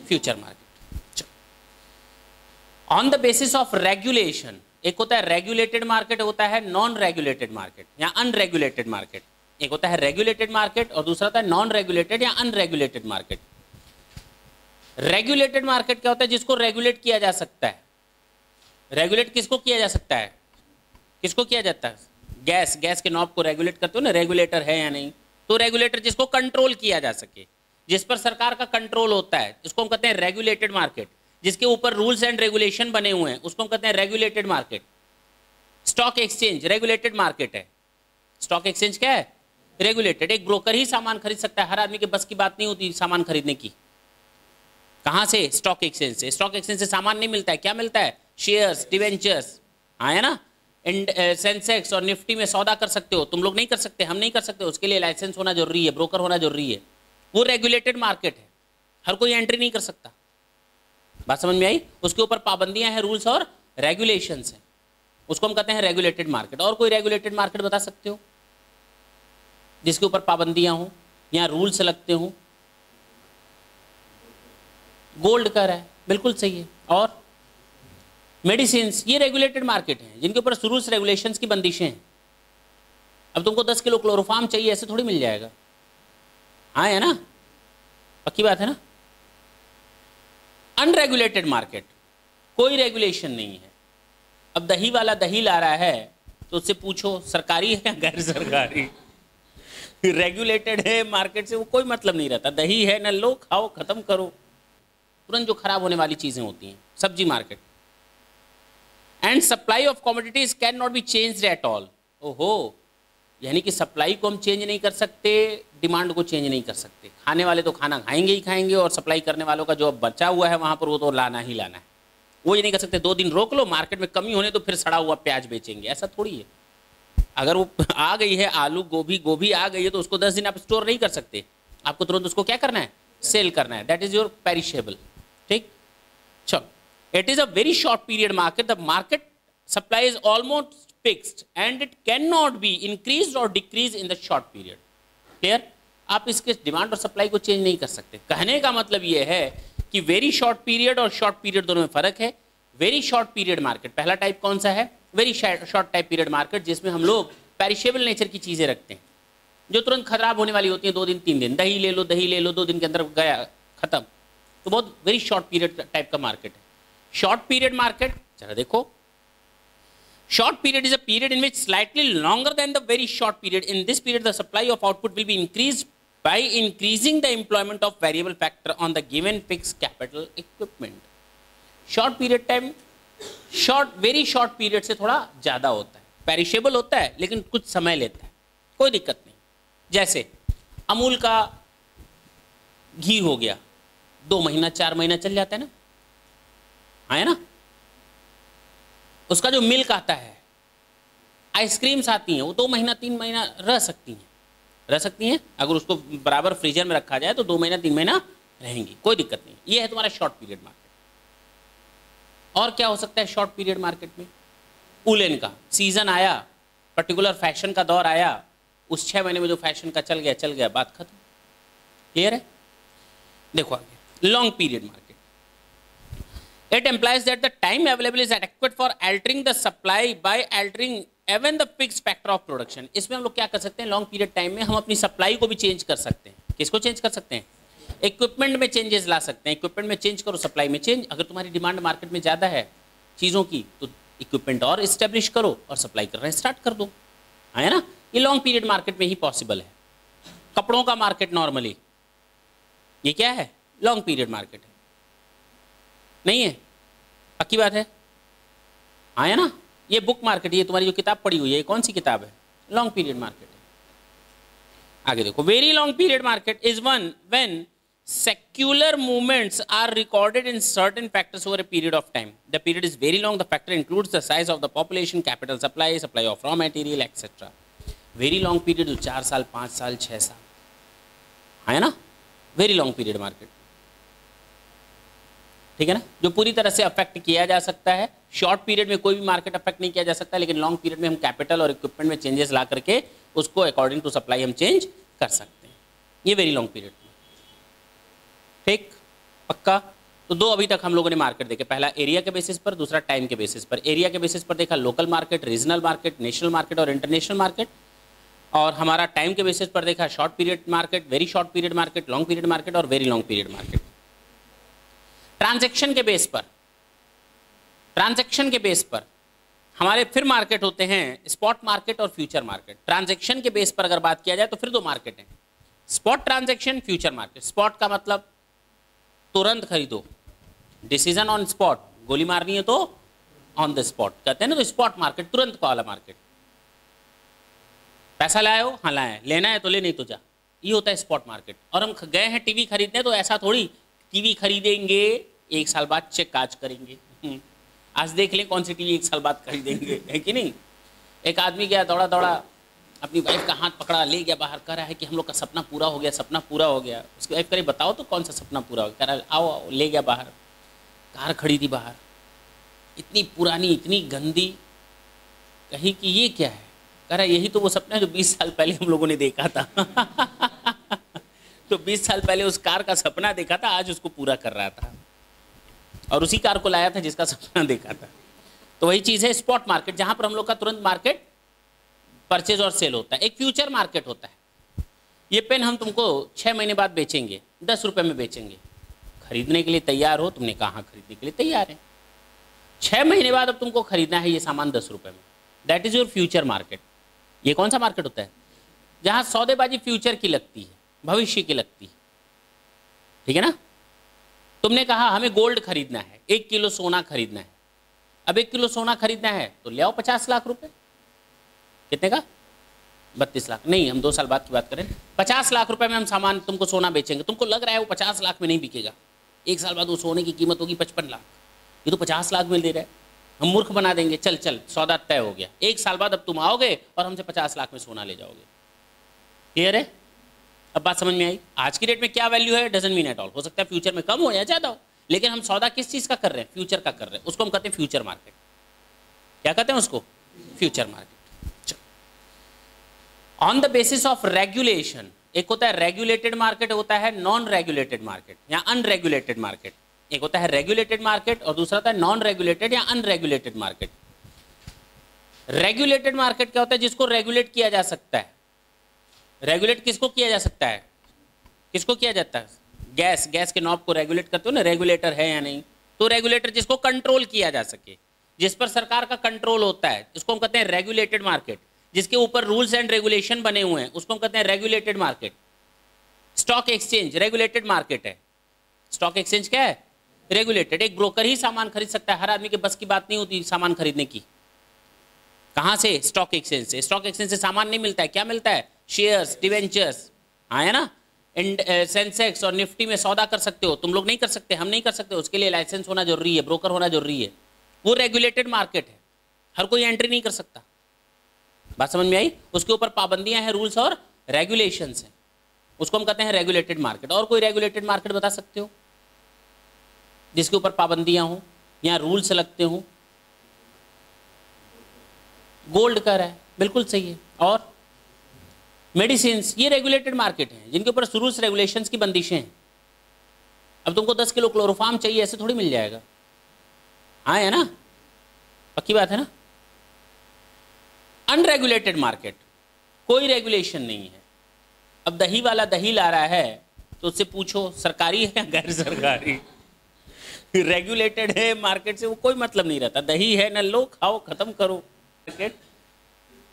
Future market. On the basis of regulation, एक होता है रेगुलेटेड मार्केट, होता है नॉन रेगुलेटेड मार्केट या अनरेगुलेटेड मार्केट। एक होता है रेगुलेटेड मार्केट और दूसरा होता है नॉन रेगुलेटेड या अनरेगुलेटेड मार्केट। रेगुलेटेड मार्केट क्या होता है? जिसको रेगुलेट किया जा सकता है। रेगुलेट किसको किया जा सकता है? किसको किया जाता है? गैस के नॉब को रेगुलेट करते हो ना, रेगुलेटर है या नहीं। तो रेगुलेटर जिसको कंट्रोल किया जा सके, जिस पर सरकार का कंट्रोल होता है, इसको हम कहते हैं रेगुलेटेड मार्केट। जिसके ऊपर रूल्स एंड रेगुलेशन बने हुए हैं उसको हम कहते हैं regulated market. Stock exchange regulated market है। स्टॉक एक्सचेंज क्या है? रेगुलेटेड। एक ब्रोकर ही सामान खरीद सकता है, हर आदमी के बस की बात नहीं होती सामान खरीदने की। कहां से? स्टॉक एक्सचेंज से। स्टॉक एक्सचेंज से सामान नहीं मिलता है, क्या मिलता है? Shares, debentures. हाँ है ना? सेंसेक्स और निफ्टी में सौदा कर सकते हो, तुम लोग नहीं कर सकते, हम नहीं कर सकते। उसके लिए लाइसेंस होना जरूरी है, ब्रोकर होना जरूरी है। वो रेगुलेटेड मार्केट है, हर कोई एंट्री नहीं कर सकता। बात समझ में आई? उसके ऊपर पाबंदियां हैं, रूल्स और रेगुलेशंस हैं, उसको हम कहते हैं रेगुलेटेड मार्केट। और कोई रेगुलेटेड मार्केट बता सकते हो जिसके ऊपर पाबंदियां हो या रूल्स लगते हो? गोल्ड का है, बिल्कुल सही है। और मेडिसिन, ये रेगुलेटेड मार्केट है जिनके ऊपर रूल्स रेगुलेशंस की बंदिशें हैं। अब तुमको 10 किलो क्लोरोफार्म चाहिए, ऐसे थोड़ी मिल जाएगा। हाँ है ना? पक्की बात है ना? अनरेगुलेटेड मार्केट, कोई रेगुलेशन नहीं है। अब दही वाला दही ला रहा है तो उससे पूछो सरकारी है या गैर सरकारी। रेगुलेटेड है मार्केट से वो कोई मतलब नहीं रहता। दही है न लो, खाओ, खत्म करो। तुरंत जो खराब होने वाली चीजें होती हैं। सब्जी market. And supply of commodities can not be changed at all. ओहो, यानी कि सप्लाई को हम चेंज नहीं कर सकते, डिमांड को चेंज नहीं कर सकते। खाने वाले तो खाना खाएंगे ही खाएंगे, और सप्लाई करने वालों का जो अब बचा हुआ है वहाँ पर वो तो लाना ही लाना है। वो ये नहीं कर सकते 2 दिन रोक लो, मार्केट में कमी होने तो फिर सड़ा हुआ प्याज बेचेंगे, ऐसा थोड़ी है। अगर वो आ गई है आलू गोभी आ गई है तो उसको 10 दिन आप स्टोर नहीं कर सकते, आपको तुरंत उसको क्या करना है? सेल करना है। That is your perishable. ठीक, चलो। It is a very short period market. The market supply is almost fixed and it can not be increase और decrease in the short period. Clear? आप इसके डिमांड और supply को change नहीं कर सकते। कहने का मतलब यह है कि वेरी शॉर्ट पीरियड और शॉर्ट पीरियड दोनों में फर्क है। वेरी शॉर्ट पीरियड मार्केट पहला टाइप कौन सा है? Very short type period market, जिसमें हम लोग पेरिशेबल नेचर की चीजें रखते हैं जो तुरंत खराब होने वाली होती हैं। 2 दिन 3 दिन, दही ले लो 2 दिन के अंदर गया, खत्म। तो बहुत वेरी शॉर्ट पीरियड टाइप का मार्केट है। शॉर्ट पीरियड मार्केट जरा देखो। Short period is a period in which slightly longer than the very short period. In this period, the supply of output will be increased by increasing the employment of variable factor on the given fixed capital equipment. Short period time, very short period से थोड़ा ज़्यादा होता है, perishable होता है लेकिन कुछ समय लेता है, कोई दिक्कत नहीं। जैसे अमूल का घी हो गया, 2 महीना 4 महीना चल जाता है ना, है ना? उसका जो मिल्क आता है, आइसक्रीम्स आती हैं, वो 2 महीना 3 महीना रह सकती हैं। अगर उसको बराबर फ्रीजर में रखा जाए तो 2 महीना 3 महीना रहेंगी, कोई दिक्कत नहीं। ये है तुम्हारा शॉर्ट पीरियड मार्केट। और क्या हो सकता है शॉर्ट पीरियड मार्केट में? वूलन का सीजन आया, पर्टिकुलर फैशन का दौर आया, उस 6 महीने में जो फैशन का चल गया, बात खत्म। क्लियर है? देखो आगे, long period market, it implies that the time available is adequate for altering the supply by altering even the fixed factor of production। इसमें हम लोग क्या कर सकते हैं, लॉन्ग पीरियड टाइम में हम अपनी सप्लाई को भी चेंज कर सकते हैं। किसको चेंज कर सकते हैं? इक्विपमेंट में चेंजेस ला सकते हैं, इक्विपमेंट में चेंज करो, सप्लाई में चेंज। अगर तुम्हारी डिमांड मार्केट में ज़्यादा है चीज़ों की तो इक्विपमेंट और इस्टेब्लिश करो और सप्लाई करना स्टार्ट कर दो, है ना? ये लॉन्ग पीरियड मार्केट में ही पॉसिबल है। कपड़ों का मार्केट नॉर्मली ये क्या है, लॉन्ग पीरियड मार्केट है, नहीं है? पक्की बात है, आया ना? ये बुक मार्केट, ये तुम्हारी जो किताब पड़ी हुई है, ये कौन सी किताब है? लॉन्ग पीरियड मार्केट है। आगे देखो, very long period market is one when secular movements are recorded in certain factors over a period of time. The period is very long. The factor includes the size of the population, capital supply, supply of raw material, etc. Very long period 4 साल, 5 साल, 6 साल, है ना? Very long period market, ठीक है ना? जो पूरी तरह से अफेक्ट किया जा सकता है। शॉर्ट पीरियड में कोई भी मार्केट अफेक्ट नहीं किया जा सकता, लेकिन लॉन्ग पीरियड में हम कैपिटल और इक्विपमेंट में चेंजेस ला करके उसको अकॉर्डिंग टू सप्लाई हम चेंज कर सकते हैं। ये वेरी लॉन्ग पीरियड, ठीक, पक्का? तो दो अभी तक हम लोगों ने मार्केट देखे, पहला एरिया के बेसिस पर, दूसरा टाइम के बेसिस पर। एरिया के बेसिस पर देखा local market, regional market, national market और इंटरनेशनल मार्केट। और हमारा टाइम के बेसिस पर देखा short period market, very short period market, long period market और very long period market. Transaction के बेस पर, ट्रांजैक्शन के बेस पर हमारे फिर मार्केट होते हैं, स्पॉट मार्केट और फ्यूचर मार्केट। ट्रांजैक्शन के बेस पर अगर बात किया जाए तो फिर दो मार्केट हैं, spot transaction, future market. Spot का मतलब तुरंत खरीदो, डिसीजन ऑन स्पॉट, गोली मारनी है तो ऑन द स्पॉट कहते हैं ना, तो स्पॉट मार्केट, तुरंत वाला मार्केट। पैसा लाए हो, हाँ लाए, लेना है तो ले, नहीं तो जा, ये होता है स्पॉट मार्केट। और हम गए हैं टीवी खरीदने, तो ऐसा थोड़ी टीवी खरीदेंगे 1 साल बाद चेक काज करेंगे, आज देख लें कौन सी टीवी 1 साल बाद खरीदेंगे, है कि नहीं? एक आदमी गया दौड़ा दौड़ा, अपनी वाइफ का हाथ पकड़ा, ले गया बाहर, कह रहा है कि हम लोग का सपना पूरा हो गया, सपना पूरा हो गया। उसकी वाइफ करे बताओ तो कौन सा सपना पूरा हो गया? कह रहा आओ आओ, ले गया बाहर, कार खड़ी थी बाहर, इतनी पुरानी, इतनी गंदी, कहीं कि ये क्या है? कह रहा यही तो वो सपना है जो 20 साल पहले हम लोगों ने देखा था। तो 20 साल पहले उस कार का सपना देखा था, आज उसको पूरा कर रहा था, और उसी कार को लाया था जिसका सपना देखा था। तो वही चीज़ है स्पॉट मार्केट, जहाँ पर हम लोग का तुरंत मार्केट परचेज और सेल होता है। एक फ्यूचर मार्केट होता है, ये पेन हम तुमको 6 महीने बाद बेचेंगे, 10 रुपये में बेचेंगे। खरीदने के लिए तैयार हो? तुमने कहा खरीदने के लिए तैयार है, 6 महीने बाद अब तुमको खरीदना है ये सामान 10 रुपये में। That is your future market. ये कौन सा मार्केट होता है? जहाँ सौदेबाजी फ्यूचर की लगती है, भविष्य की लगती है, ठीक है ना? तुमने कहा हमें गोल्ड खरीदना है, 1 किलो सोना खरीदना है। अब 1 किलो सोना खरीदना है तो ले आओ 50 लाख रुपए। कितने का? 32 लाख। नहीं, हम 2 साल बाद की बात करें, 50 लाख रुपए में हम सामान तुमको सोना बेचेंगे। तुमको लग रहा है वो 50 लाख में नहीं बिकेगा, 1 साल बाद वो सोने की कीमत होगी 55 लाख, ये तो 50 लाख में दे रहा है, हम मूर्ख बना देंगे। चल चल, सौदा तय हो गया। 1 साल बाद अब तुम आओगे और हमसे 50 लाख में सोना ले जाओगे। क्लियर है? अब बात समझ में आई? आज की डेट में क्या वैल्यू है डजंट मीन एट ऑल। हो सकता है फ्यूचर में कम हो या ज़्यादा हो, लेकिन हम सौदा किस चीज़ का कर रहे हैं? फ्यूचर का कर रहे हैं। उसको हम कहते हैं फ्यूचर मार्केट। क्या कहते हैं उसको? Future market. On the basis of regulation, एक होता है रेगुलेटेड मार्केट, होता है नॉन रेगुलेटेड मार्केट या अनरेगुलेटेड मार्केट। एक होता है रेगुलेटेड मार्केट और दूसरा होता है नॉन रेगुलेटेड या अनरेगुलेटेड मार्केट। रेगुलेटेड मार्केट क्या होता है? जिसको रेगुलेट किया जा सकता है। रेगुलेट किसको किया जा सकता है? किसको किया जाता है? गैस के नॉब को रेगुलेट करते हो ना, रेगुलेटर है या नहीं? तो रेगुलेटर जिसको कंट्रोल किया जा सके, जिस पर सरकार का कंट्रोल होता है, इसको हम कहते हैं रेगुलेटेड मार्केट। जिसके ऊपर रूल्स एंड रेगुलेशन बने हुए हैं उसको हम कहते हैं regulated market. Stock exchange regulated market है। स्टॉक एक्सचेंज क्या है? रेगुलेटेड। एक ब्रोकर ही सामान खरीद सकता है, हर आदमी के बस की बात नहीं होती सामान खरीदने की। कहां से? स्टॉक एक्सचेंज से। स्टॉक एक्सचेंज से सामान नहीं मिलता है, क्या मिलता है? शेयर्स, डिवेंचर्स, हाँ है ना? सेंसेक्स और निफ्टी में सौदा कर सकते हो, तुम लोग नहीं कर सकते, हम नहीं कर सकते। उसके लिए लाइसेंस होना जरूरी है, ब्रोकर होना जरूरी है। वो रेगुलेटेड मार्केट है, हर कोई एंट्री नहीं कर सकता। बात समझ में आई? उसके ऊपर पाबंदियां हैं, रूल्स और रेगुलेशंस हैं, उसको हम कहते हैं रेगुलेटेड मार्केट। और कोई रेगुलेटेड मार्केट बता सकते हो जिसके ऊपर पाबंदियां हो? यहाँ रूल्स लगते हों। गोल्ड का रहा है, बिल्कुल सही है। और मेडिसिन, ये रेगुलेटेड मार्केट है जिनके ऊपर रूल्स रेगुलेशंस की बंदिशें हैं। अब तुमको 10 किलो क्लोरोफार्म चाहिए, ऐसे थोड़ी मिल जाएगा। हाँ है ना, पक्की बात है ना। अनरेगुलेटेड मार्केट, कोई रेगुलेशन नहीं है। अब दही वाला दही ला रहा है तो उससे पूछो सरकारी है या गैर सरकारी। रेगुलेटेड है मार्केट से वो कोई मतलब नहीं रहता। दही है न लो, खाओ, खत्म करो। मार्केट,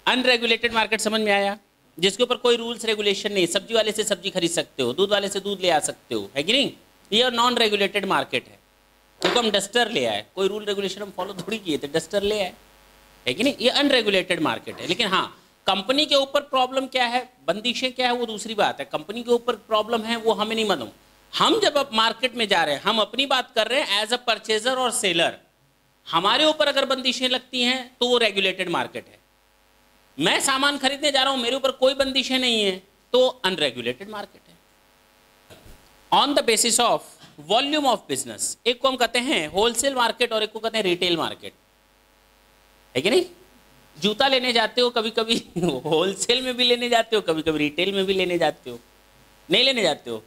अनरेगुलेटेड मार्केट समझ में आया, जिसके ऊपर कोई रूल्स रेगुलेशन नहीं। सब्जी वाले से सब्जी खरीद सकते हो, दूध वाले से दूध ले आ सकते हो, है कि नहीं। ये नॉन रेगुलेटेड मार्केट है। देखो हम डस्टर ले आए, कोई रूल रेगुलेशन हम फॉलो थोड़ी किए थे, डस्टर ले आए, है कि नहीं। ये अनरेगुलेटेड मार्केट है। लेकिन हाँ, कंपनी के ऊपर प्रॉब्लम क्या है, बंदिशें क्या है, वो दूसरी बात है। कंपनी के ऊपर प्रॉब्लम है वो हमें नहीं मालूम। हम जब अब मार्केट में जा रहे हैं, हम अपनी बात कर रहे हैं एज अ परचेजर और सेलर। हमारे ऊपर अगर बंदिशें लगती हैं तो वो रेगुलेटेड मार्केट है। मैं सामान खरीदने जा रहा हूं, मेरे ऊपर कोई बंदिशें नहीं है, तो अनरेगुलेटेड मार्केट है। On the basis of volume of business, एक को हम कहते हैं होलसेल मार्केट और एक को कहते हैं रिटेल मार्केट, है कि नहीं। जूता लेने जाते हो, कभी कभी होलसेल में भी लेने जाते हो, कभी कभी रिटेल में भी लेने जाते हो। नहीं लेने जाते हो,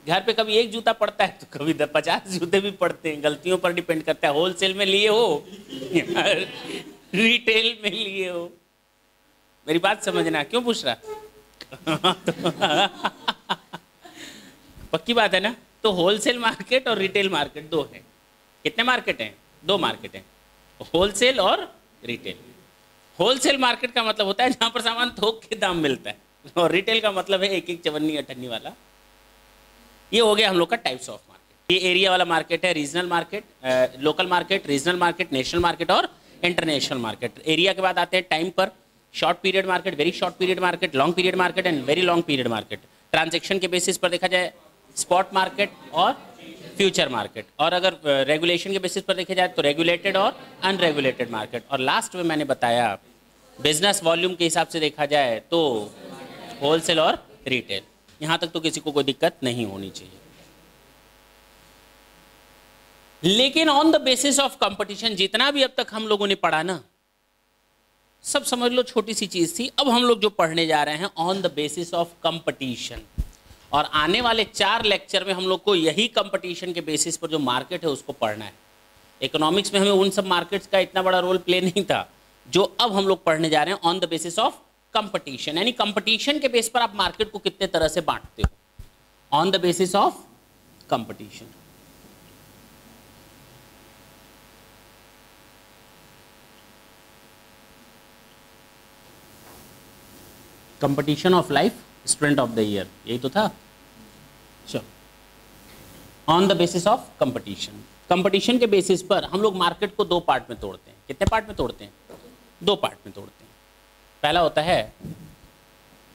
घर पे कभी एक जूता पड़ता है तो कभी 50 जूते भी पड़ते हैं, गलतियों पर डिपेंड करता है। होलसेल में लिए हो रिटेल में लिए हो, मेरी बात समझना। क्यों पूछ रहा पक्की बात है ना। तो होलसेल मार्केट और रिटेल मार्केट दो है। कितने मार्केट हैं? दो मार्केट हैं, होलसेल और रिटेल। होलसेल मार्केट का मतलब होता है जहां पर सामान थोक के दाम मिलता है, और रिटेल का मतलब है एक एक चवन्नी अठन्नी वाला। ये हो गया हम लोग का टाइप्स ऑफ मार्केट। ये एरिया वाला मार्केट है, regional market, local market, regional market, national market और इंटरनेशनल मार्केट। एरिया के बाद आते हैं टाइम पर, short period market, very short period market, long period market and very long period market. Transaction के बेसिस पर देखा जाए स्पॉट मार्केट और फ्यूचर मार्केट, और अगर रेगुलेशन के बेसिस पर देखा जाए तो रेगुलेटेड और अनरेगुलेटेड मार्केट। और लास्ट में मैंने बताया बिजनेस वॉल्यूम के हिसाब से देखा जाए तो होलसेल और रिटेल। यहां तक तो किसी को कोई दिक्कत नहीं होनी चाहिए। लेकिन on the basis of competition, जितना भी अब तक हम लोगों ने पढ़ा ना, सब समझ लो छोटी सी चीज थी। अब हम लोग जो पढ़ने जा रहे हैं on the basis of competition, और आने वाले 4 लेक्चर में हम लोग को यही कंपटीशन के बेसिस पर जो मार्केट है उसको पढ़ना है। इकोनॉमिक्स में हमें उन सब मार्केट्स का इतना बड़ा रोल प्ले नहीं था जो अब हम लोग पढ़ने जा रहे हैं on the basis of competition. यानी कंपटीशन के बेस पर आप मार्केट को कितने तरह से बांटते हो, on the basis of competition. Competition of life, student of the year, यही तो था। चलो, on the basis of competition. Competition के बेसिस पर हम लोग मार्केट को 2 पार्ट में तोड़ते हैं। कितने पार्ट में तोड़ते हैं? 2 पार्ट में तोड़ते हैं। पहला होता है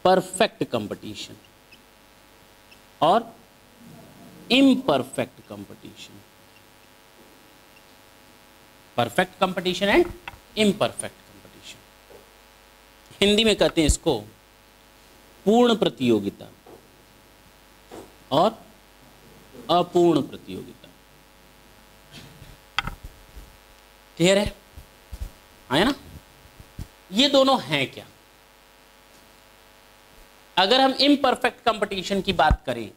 परफेक्ट कंपटीशन और imperfect competition. Perfect competition and imperfect competition, Hindi में कहते हैं इसको पूर्ण प्रतियोगिता और अपूर्ण प्रतियोगिता। क्लियर है? आया ना? ये दोनों हैं क्या? अगर हम इम्परफेक्ट कंपटीशन की बात करें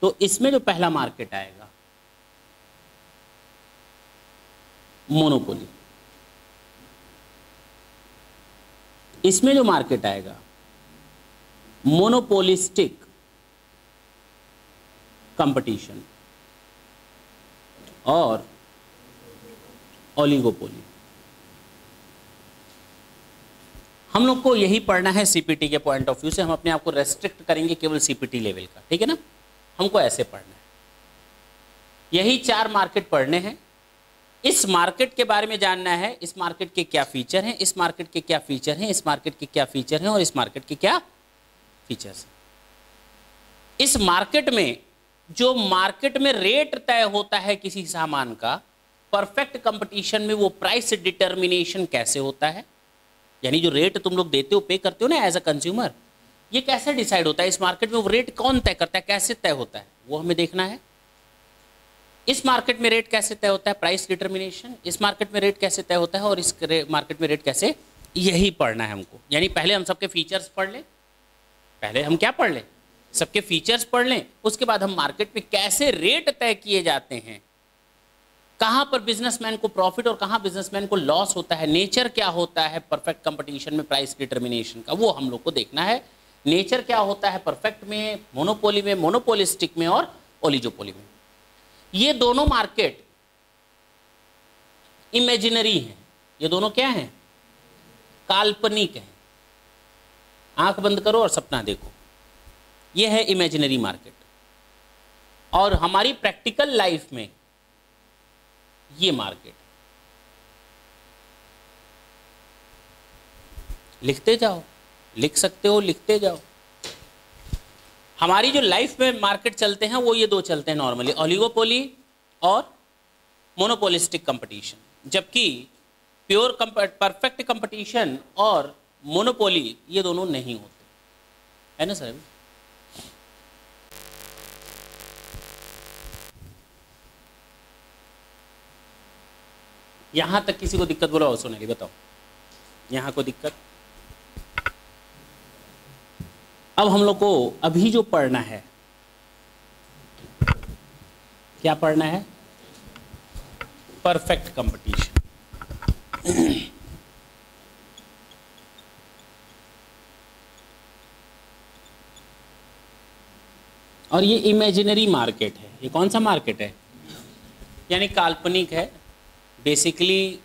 तो इसमें जो पहला मार्केट आएगा मोनोपोली। इसमें जो मार्केट आएगा मोनोपोलिस्टिक कंपटीशन और ओलिगोपोली। हम लोग को यही पढ़ना है सीपीटी के पॉइंट ऑफ व्यू से। हम अपने आप को रेस्ट्रिक्ट करेंगे केवल सीपीटी लेवल का, ठीक है ना। हमको ऐसे पढ़ना है, यही 4 मार्केट पढ़ने हैं। इस मार्केट के बारे में जानना है, इस मार्केट के क्या फीचर हैं, इस मार्केट के क्या फीचर हैं, इस मार्केट के क्या फीचर हैं और इस मार्केट के क्या फीचर्स हैं। इस मार्केट में जो मार्केट में रेट तय होता है किसी सामान का, परफेक्ट कंपटीशन में वो प्राइस डिटर्मिनेशन कैसे होता है, यानी जो रेट तुम लोग देते हो, पे करते हो ना एज अ कंज्यूमर, ये कैसे डिसाइड होता है इस मार्केट में, वो रेट कौन तय करता है, कैसे तय होता है, वो हमें देखना है। इस मार्केट में रेट कैसे तय होता है, प्राइस डिटर्मिनेशन, इस मार्केट में रेट कैसे तय होता है और इस मार्केट में रेट कैसे, यही पढ़ना है हमको। यानी पहले हम सबके फीचर्स पढ़ लें, पहले हम क्या पढ़ लें, सबके फीचर्स पढ़ लें, उसके बाद हम मार्केट में कैसे रेट तय किए जाते हैं, कहां पर बिजनेसमैन को प्रॉफिट और कहां बिजनेसमैन को लॉस होता है, नेचर क्या होता है परफेक्ट कंपटीशन में प्राइस डिटर्मिनेशन का, वो हम लोग को देखना है। नेचर क्या होता है परफेक्ट में, मोनोपोली में, मोनोपोलिस्टिक में और ओलिगोपोली में। ये दोनों मार्केट इमेजिनरी हैं, ये दोनों क्या हैं, काल्पनिक हैं। आंख बंद करो और सपना देखो, ये है इमेजिनरी मार्केट। और हमारी प्रैक्टिकल लाइफ में ये मार्केट, लिखते जाओ, लिख सकते हो, लिखते जाओ। हमारी जो लाइफ में मार्केट चलते हैं वो ये दो चलते हैं नॉर्मली, ओलिगोपोली और मोनोपोलिस्टिक कंपटीशन। जबकि प्योर परफेक्ट कंपटीशन और मोनोपोली ये दोनों नहीं होते, है ना सर? यहां तक किसी को दिक्कत बोलो सोनाली, बताओ यहां को दिक्कत? अब हम लोग को अभी जो पढ़ना है, क्या पढ़ना है? Perfect competition. और ये इमेजिनरी मार्केट है। ये कौन सा मार्केट है? यानी काल्पनिक है, बेसिकली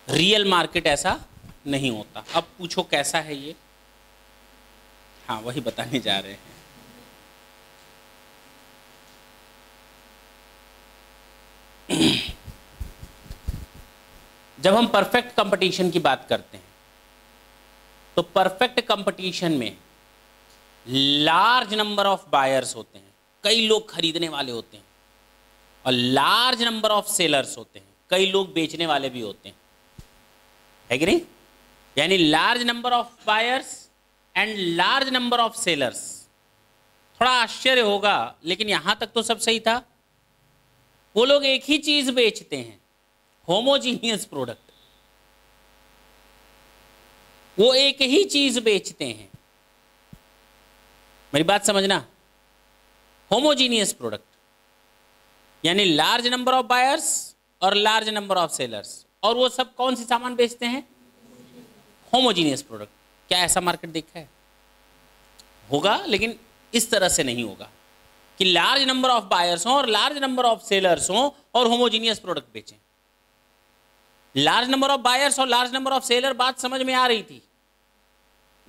रियल मार्केट ऐसा नहीं होता। अब पूछो कैसा है ये? हाँ, वही बताने जा रहे हैं। जब हम परफेक्ट कंपटीशन की बात करते हैं तो परफेक्ट कंपटीशन में लार्ज नंबर ऑफ बायर्स होते हैं, कई लोग खरीदने वाले होते हैं, और लार्ज नंबर ऑफ सेलर्स होते हैं, कई लोग बेचने वाले भी होते हैं, है कि नहीं? यानी large number of buyers and large number of sellers. थोड़ा आश्चर्य होगा, लेकिन यहां तक तो सब सही था। वो लोग एक ही चीज बेचते हैं, होमोजीनियस प्रोडक्ट। वो एक ही चीज बेचते हैं, मेरी बात समझना, होमोजीनियस प्रोडक्ट। यानी लार्ज नंबर ऑफ बायर्स और लार्ज नंबर ऑफ सेलर्स, और वो सब कौन सी सामान बेचते हैं? Homogeneous product. क्या ऐसा मार्केट देखा है? होगा, लेकिन इस तरह से नहीं होगा कि लार्ज नंबर ऑफ बायर्स हों और लार्ज नंबर ऑफ सेलर्स हों और होमोजीनियस प्रोडक्ट बेचें। लार्ज नंबर ऑफ बायर्स और लार्ज नंबर ऑफ सेलर, बात समझ में आ रही थी?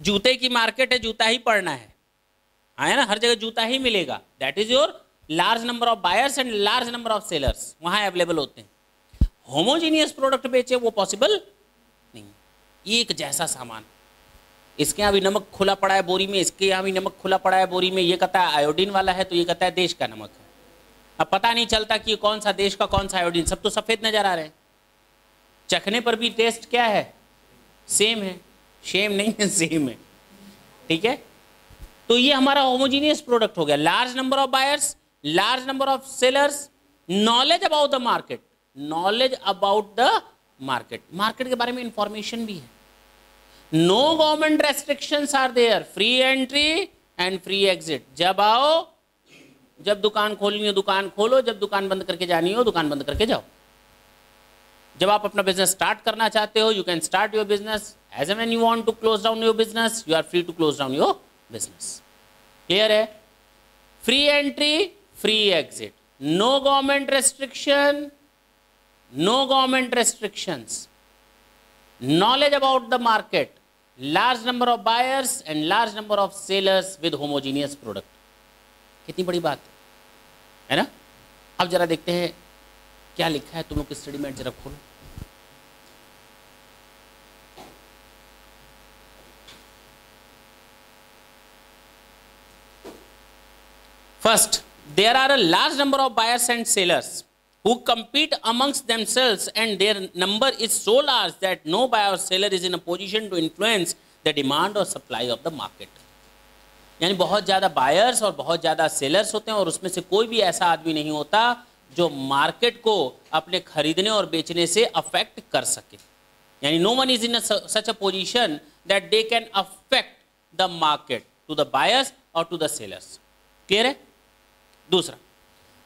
जूते की मार्केट है, जूता ही पढ़ना है ना, हर जगह जूता ही मिलेगा। That is your large number of buyers and large number of sellers, वहां अवेलेबल होते हैं। होमोजीनियस प्रोडक्ट बेचे वो पॉसिबल नहीं। एक जैसा सामान, इसके यहाँ भी नमक खुला पड़ा है बोरी में, इसके यहाँ भी नमक खुला पड़ा है बोरी में, ये कहता है आयोडीन वाला है तो ये कहता है देश का नमक है। अब पता नहीं चलता कि कौन सा देश का कौन सा आयोडीन, सब तो सफेद नजर आ रहे हैं। चखने पर भी टेस्ट क्या है? सेम है, शेम नहीं है, सेम है। ठीक है, तो ये हमारा होमोजीनियस प्रोडक्ट हो गया। Large number of buyers, large number of sellers, knowledge about the market, knowledge about the market, market के बारे में इंफॉर्मेशन भी है। No government restrictions are there, free entry and free exit. जब आओ, जब दुकान खोलनी हो दुकान खोलो, जब दुकान बंद करके जानी हो दुकान बंद करके जाओ। जब आप अपना बिजनेस स्टार्ट करना चाहते हो, you can start your business. As an you want to close down your business, you are free to close down your business. Clear है? Free entry, free exit, no government restriction, no government restrictions, knowledge about the market, large number of buyers and large number of sellers with homogeneous product। कितनी बड़ी बात है ना? अब जरा देखते हैं क्या लिखा है, तुम लोग स्टडी में जरा खोलो। First, there are a large number of buyers and sellers who compete amongst themselves, and their number is so large that no buyer or seller is in a position to influence the demand or supply of the market। यानी बहुत ज़्यादा buyers और बहुत ज़्यादा sellers होते हैं, और उसमें से कोई भी ऐसा आदमी नहीं होता जो मार्केट को अपने खरीदने और बेचने से अफेक्ट कर सके, यानी no one is in such a position that they can affect the market to the buyers और टू द सेलर्स। क्लियर है? दूसरा,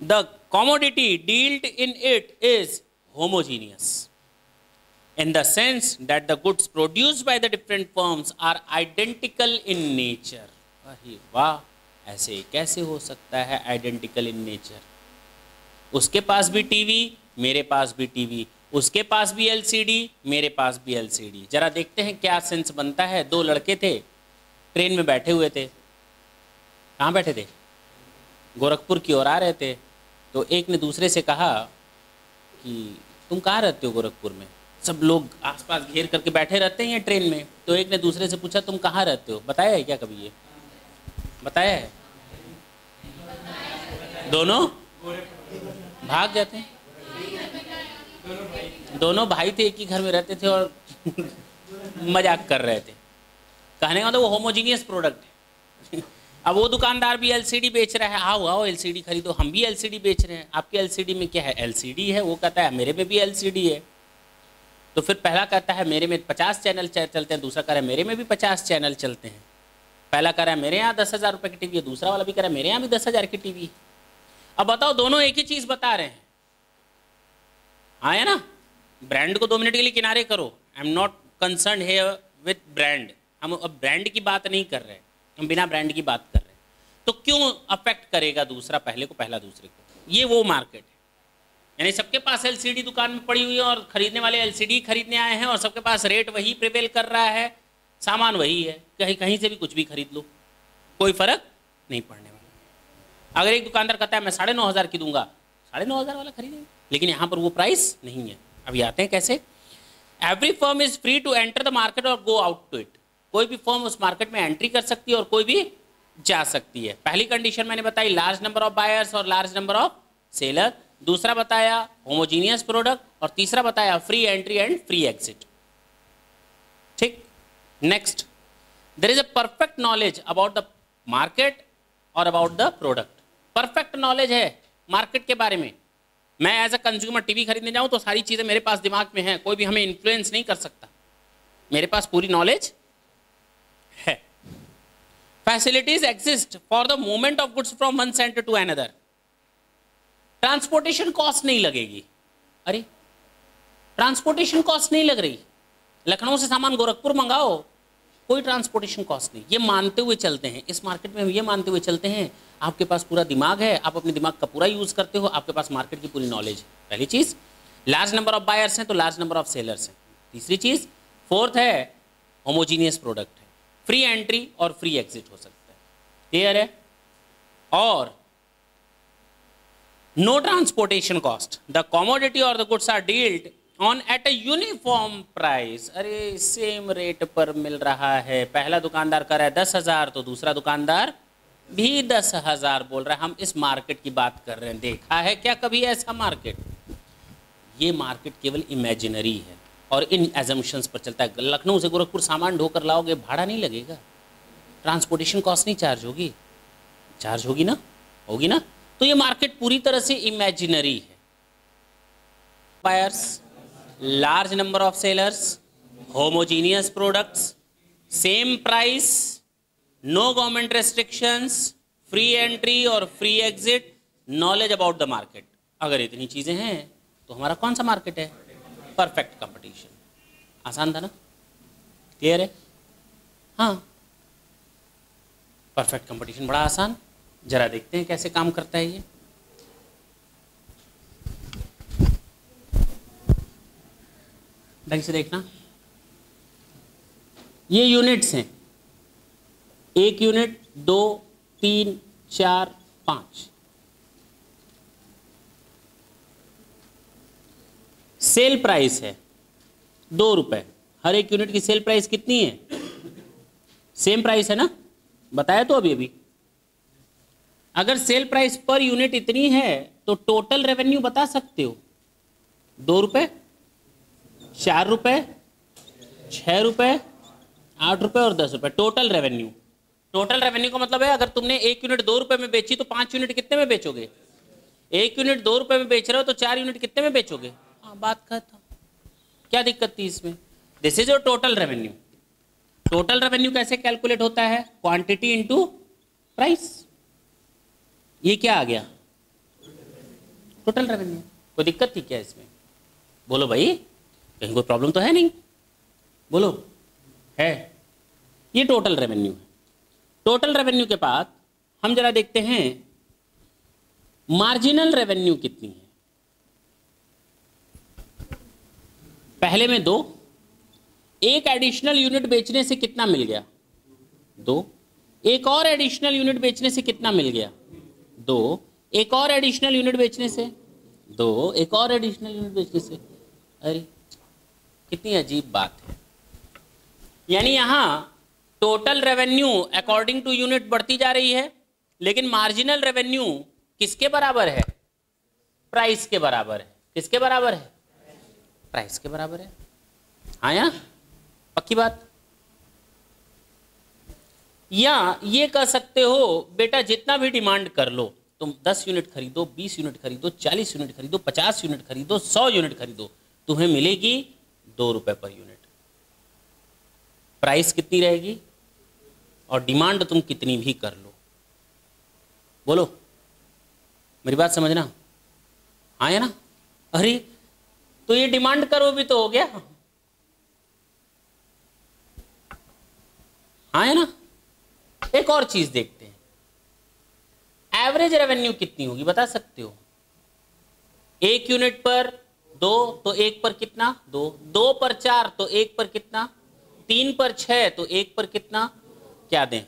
the commodity dealt in it is homogeneous in the sense that the goods produced by the different firms are identical in nature। अरे वाह, ऐसे कैसे हो सकता है identical in nature? उसके पास भी टीवी, मेरे पास भी टीवी, उसके पास भी एलसीडी, मेरे पास भी एलसीडी। जरा देखते हैं क्या सेंस बनता है। दो लड़के थे, ट्रेन में बैठे हुए थे। कहाँ बैठे थे? गोरखपुर की ओर आ रहे थे। तो एक ने दूसरे से कहा कि तुम कहाँ रहते हो गोरखपुर में? सब लोग आसपास घेर करके बैठे रहते हैं ट्रेन में। तो एक ने दूसरे से पूछा तुम कहाँ रहते हो? बताया है क्या कभी? ये बताया है? दोनों भाग जाते हैं। दोनों भाई थे, एक ही घर में रहते थे और मजाक कर रहे थे। कहने का मतलब वो होमोजीनियस प्रोडक्ट है। अब वो दुकानदार भी एलसीडी बेच रहा है, आओ आओ एलसीडी खरीदो। हम भी एलसीडी बेच रहे हैं। आपके एलसीडी में क्या है? एलसीडी है। वो कहता है मेरे में भी एलसीडी है। तो फिर पहला कहता है मेरे में 50 चैनल चलते हैं, दूसरा कह रहा है मेरे में भी 50 चैनल चलते हैं। पहला कह रहा है मेरे यहाँ 10,000 रुपये की टीवी है, दूसरा वाला भी कह रहा है मेरे यहाँ भी 10,000 की टीवी। अब बताओ, दोनों एक ही चीज़ बता रहे हैं। हाँ है ना? ब्रांड को 2 मिनट के लिए किनारे करो। I am not concern here with brand. हम अब ब्रांड की बात नहीं कर रहे, हम बिना ब्रांड की बात कर रहे हैं। तो क्यों अफेक्ट करेगा दूसरा पहले को, पहला दूसरे को? ये वो मार्केट है, यानी सबके पास एलसीडी दुकान में पड़ी हुई है और खरीदने वाले एलसीडी खरीदने आए हैं और सबके पास रेट वही प्रिवेल कर रहा है, सामान वही है। कहीं कहीं से भी कुछ भी खरीद लो, कोई फर्क नहीं पड़ने वाला। अगर एक दुकानदार कहता है मैं 9,500 की दूंगा, 9,500 वाला खरीदेंगे, लेकिन यहाँ पर वो प्राइस नहीं है। अभी आते हैं कैसे। Every firm is free to enter the market और गो आउट टू इट। कोई भी फर्म उस मार्केट में एंट्री कर सकती है और कोई भी जा सकती है। पहली कंडीशन मैंने बताई लार्ज नंबर ऑफ बायर्स और लार्ज नंबर ऑफ सेलर। दूसरा बताया होमोजीनियस प्रोडक्ट और तीसरा बताया free entry and free exit. ठीक, next, there is a perfect knowledge about the market और about the product. Perfect knowledge है मार्केट के बारे में। मैं एज अ कंज्यूमर टीवी खरीदने जाऊं तो सारी चीजें मेरे पास दिमाग में हैं, कोई भी हमें इन्फ्लुएंस नहीं कर सकता, मेरे पास पूरी नॉलेज है। Facilities exist for the movement of goods from one centre to another. Transportation cost नहीं लगेगी। अरे ट्रांसपोर्टेशन कॉस्ट नहीं लग रही, लखनऊ से सामान गोरखपुर मंगाओ, कोई ट्रांसपोर्टेशन कॉस्ट नहीं। ये मानते हुए चलते हैं इस मार्केट में, हम ये मानते हुए चलते हैं आपके पास पूरा दिमाग है, आप अपने दिमाग का पूरा यूज करते हो, आपके पास मार्केट की पूरी नॉलेज है। पहली चीज, लार्ज नंबर ऑफ बायर्स हैं तो लार्ज नंबर ऑफ सेलर्स हैं। तीसरी चीज, फोर्थ है होमोजीनियस प्रोडक्ट है, फ्री एंट्री और फ्री एग्जिट हो सकता है। क्लियर है? और no transportation cost, the commodity or the goods are dealt on at a uniform price। अरे सेम रेट पर मिल रहा है। पहला दुकानदार कर रहा है 10,000 तो दूसरा दुकानदार भी 10,000 बोल रहा है। हम इस मार्केट की बात कर रहे हैं। देखा है क्या कभी ऐसा मार्केट? ये मार्केट केवल इमेजिनरी है और इन एजम्पशंस पर चलता है। लखनऊ से गोरखपुर सामान ढोकर लाओगे, भाड़ा नहीं लगेगा, ट्रांसपोर्टेशन कॉस्ट नहीं चार्ज होगी, चार्ज होगी ना? होगी ना? तो ये मार्केट पूरी तरह से इमेजिनरी है। Buyers, large number of sellers, homogeneous products, same price, no government restrictions, free entry और free exit, knowledge about the market. अगर इतनी चीजें हैं तो हमारा कौन सा मार्केट है? Perfect competition. आसान था ना? क्लियर है? हाँ, परफेक्ट कंपटीशन बड़ा आसान। जरा देखते हैं कैसे काम करता है ये। ढंग से देखना, ये यूनिट्स हैं, 1 यूनिट, 2, 3, 4, 5। सेल प्राइस है 2 रुपए। हर एक यूनिट की सेल प्राइस कितनी है? सेम प्राइस है ना? बताया तो अभी। अगर सेल प्राइस पर यूनिट इतनी है तो टोटल रेवेन्यू बता सकते हो। 2 रुपए, 4 रुपए, 6 रुपए, 8 रुपए और 10 रुपए, टोटल रेवेन्यू। टोटल रेवेन्यू का मतलब है अगर तुमने 1 यूनिट 2 रुपए में बेची तो 5 यूनिट कितने में बेचोगे? 1 यूनिट 2 रुपए में बेच रहे हो तो 4 यूनिट कितने में बेचोगे? हाँ, बात खत्म। क्या दिक्कत थी इसमें? This is your total revenue. Total revenue कैसे कैलकुलेट होता है? Quantity into price. ये क्या आ गया? Total revenue. कोई दिक्कत थी क्या इसमें? बोलो भाई, कहीं कोई प्रॉब्लम तो है नहीं? बोलो, है? ये टोटल रेवेन्यू है। टोटल रेवेन्यू के बाद हम जरा देखते हैं मार्जिनल रेवेन्यू कितनी है। पहले में 2, एक एडिशनल यूनिट बेचने से कितना मिल गया? 2। एक और एडिशनल यूनिट बेचने से कितना मिल गया? 2। एक और एडिशनल यूनिट बेचने से 2। एक और एडिशनल यूनिट बेचने से। अरे कितनी अजीब बात है। यानी यहां total revenue according to unit बढ़ती जा रही है, लेकिन मार्जिनल रेवेन्यू किसके बराबर है? प्राइस के बराबर है। किसके बराबर है? प्राइस के बराबर है। हाँ, या पक्की बात। या ये कह सकते हो बेटा जितना भी डिमांड कर लो, तुम 10 यूनिट खरीदो, 20 यूनिट खरीदो, 40 यूनिट खरीदो, 50 यूनिट खरीदो, 100 यूनिट खरीदो, तुम्हें मिलेगी 2 रुपए पर यूनिट। प्राइस कितनी रहेगी? और डिमांड तुम कितनी भी कर लो। बोलो, मेरी बात समझना। हाँ या ना? अरे तो ये डिमांड करो भी तो हो गया। हाँ है ना? एक और चीज देखते हैं, एवरेज रेवेन्यू कितनी होगी बता सकते हो? 1 यूनिट पर 2 तो 1 पर कितना? 2। 2 पर 4 तो 1 पर कितना? 3 पर 6 तो 1 पर कितना? क्या दें?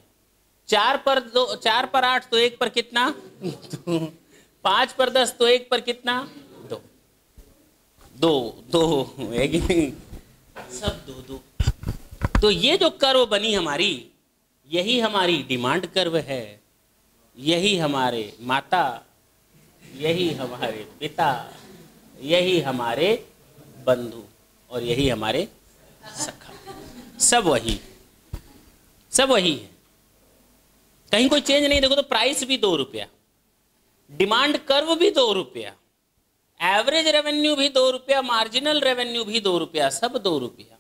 4 पर 2, 4 पर 8 तो 1 पर कितना? 5 पर 10 तो 1 पर कितना? 2। 2 2 है कि नहीं? सब 2 2। तो ये जो कर्व बनी हमारी, यही हमारी डिमांड कर्व है। यही हमारे माता, यही हमारे पिता, यही हमारे बंधु और यही हमारे सखा। सब वही है, कहीं कोई चेंज नहीं। देखो तो प्राइस भी 2 रुपया, डिमांड कर्व भी 2 रुपया, एवरेज रेवेन्यू भी 2 रुपया, मार्जिनल रेवेन्यू भी 2 रुपया, सब 2 रुपया।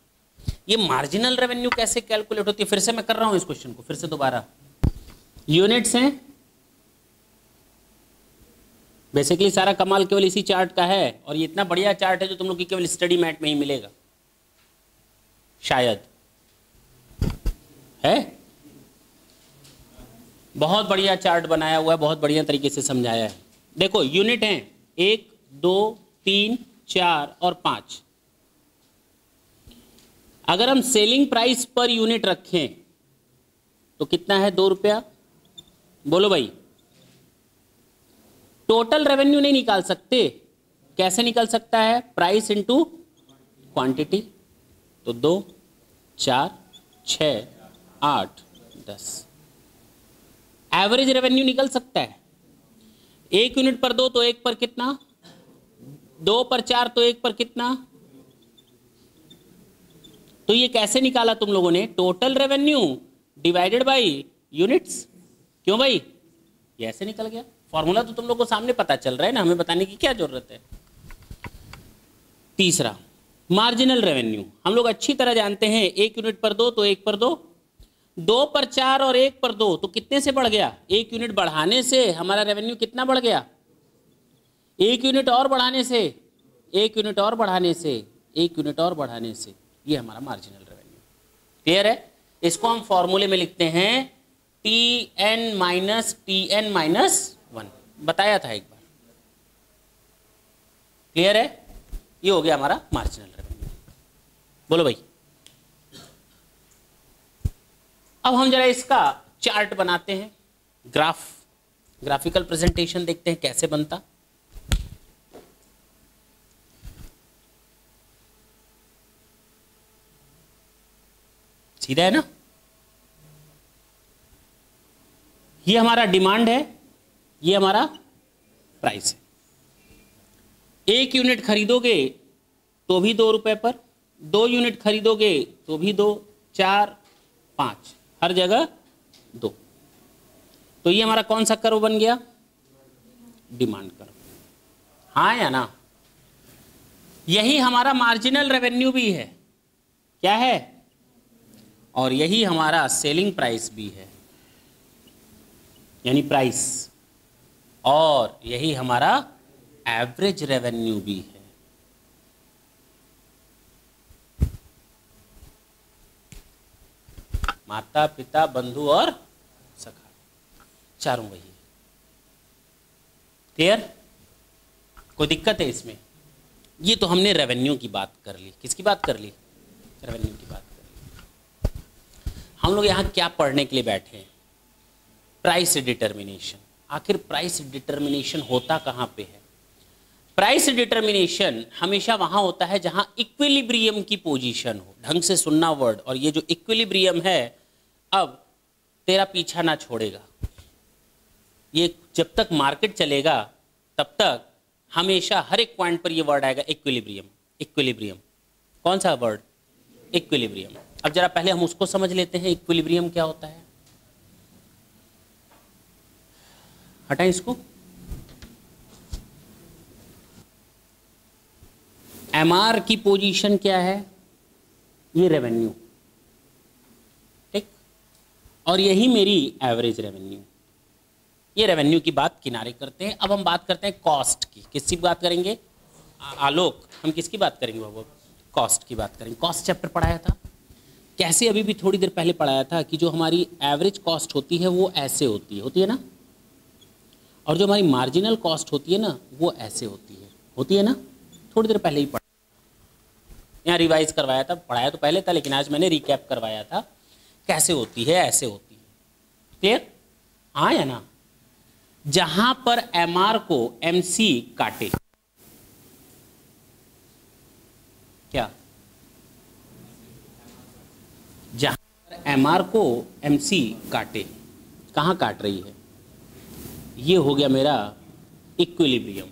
ये मार्जिनल रेवेन्यू कैसे कैलकुलेट होती है? फिर से मैं कर रहा हूं इस क्वेश्चन को, फिर से दोबारा। यूनिट्स हैं, बेसिकली सारा कमाल केवल इसी चार्ट का है, और ये इतना बढ़िया चार्ट है जो तुम लोग की केवल स्टडी मैट में ही मिलेगा शायद। है बहुत बढ़िया चार्ट बनाया हुआ है, बहुत बढ़िया तरीके से समझाया है। देखो यूनिट हैं 1 2 3 4 और 5। अगर हम सेलिंग प्राइस पर यूनिट रखें तो कितना है? 2 रुपया। बोलो भाई, टोटल रेवेन्यू नहीं निकाल सकते? कैसे निकल सकता है? Price into quantity. तो 2 4 6 8 10। एवरेज रेवेन्यू निकल सकता है? 1 यूनिट पर 2 तो 1 पर कितना? 2 पर 4 तो 1 पर कितना? तो ये कैसे निकाला तुम लोगों ने? Total revenue divided by units. क्यों भाई? ये ऐसे निकल गया। फॉर्मूला तो तुम लोगों को सामने पता चल रहा है ना, हमें बताने की क्या जरूरत है। तीसरा, मार्जिनल रेवेन्यू हम लोग अच्छी तरह जानते हैं। 1 यूनिट पर 2 तो 1 पर 2, 2 पर 4 और 1 पर 2 तो कितने से बढ़ गया? 1 यूनिट बढ़ाने से हमारा रेवेन्यू कितना बढ़ गया? 1 यूनिट और बढ़ाने से, 1 यूनिट और बढ़ाने से, 1 यूनिट और बढ़ाने से, ये हमारा मार्जिनल रेवेन्यू। क्लियर है? इसको हम फॉर्मूले में लिखते हैं Tn माइनस Tn माइनस 1, बताया था एक बार। क्लियर है? ये हो गया हमारा मार्जिनल रेवेन्यू। बोलो भाई, अब हम जरा इसका चार्ट बनाते हैं, ग्राफिकल प्रेजेंटेशन देखते हैं कैसे बनता। सीधा है ना? ये हमारा डिमांड है, ये हमारा प्राइस है। 1 यूनिट खरीदोगे तो भी 2 रुपए पर, 2 यूनिट खरीदोगे तो भी 2, 4 5, हर जगह 2। तो ये हमारा कौन सा कर्व बन गया? Demand curve. हाँ या ना? यही हमारा मार्जिनल रेवेन्यू भी है, क्या है, और यही हमारा सेलिंग प्राइस भी है, यानी प्राइस, और यही हमारा एवरेज रेवेन्यू भी है। माता पिता बंधु और सखा, चारों वही है। क्लियर? कोई दिक्कत है इसमें? ये तो हमने रेवेन्यू की बात कर ली। किसकी बात कर ली? रेवेन्यू की बात कर ली। हम लोग यहाँ क्या पढ़ने के लिए बैठे हैं? Price determination. आखिर प्राइस डिटर्मिनेशन होता कहाँ पे है? प्राइस डिटर्मिनेशन हमेशा वहाँ होता है जहाँ इक्विलिब्रियम की पोजीशन हो। ढंग से सुनना वर्ड, और ये जो इक्विलिब्रियम है, अब तेरा पीछा ना छोड़ेगा। ये जब तक मार्केट चलेगा तब तक हमेशा हर एक पॉइंट पर ये वर्ड आएगा, इक्विलिब्रियम। इक्विलिब्रियम कौन सा वर्ड? इक्विलिब्रियम। अब जरा पहले हम उसको समझ लेते हैं, इक्विलिब्रियम क्या होता है। हटाएं इसको। एमआर की पोजीशन क्या है? ये रेवेन्यू, ठीक, और यही मेरी एवरेज रेवेन्यू। ये रेवेन्यू की बात किनारे करते हैं। अब हम बात करते हैं कॉस्ट की। किसकी बात करेंगे? आलोक, हम किसकी बात करेंगे बाबू? कॉस्ट की बात करेंगे। कॉस्ट चैप्टर पढ़ाया था कैसे? अभी भी थोड़ी देर पहले पढ़ाया था कि जो हमारी एवरेज कॉस्ट होती है वो ऐसे होती है ना, और जो हमारी मार्जिनल कॉस्ट होती है ना वो ऐसे होती है ना। थोड़ी देर पहले ही पढ़ा, यहाँ रिवाइज करवाया था। पढ़ाया तो पहले था लेकिन आज मैंने रिकैप करवाया था। कैसे होती है? ऐसे होती है। क्लियर? हाँ या ना? जहां पर एमआर को एमसी काटे, क्या? जहां पर एमआर को एमसी काटे, कहां काट रही है? ये हो गया मेरा इक्विलिब्रियम,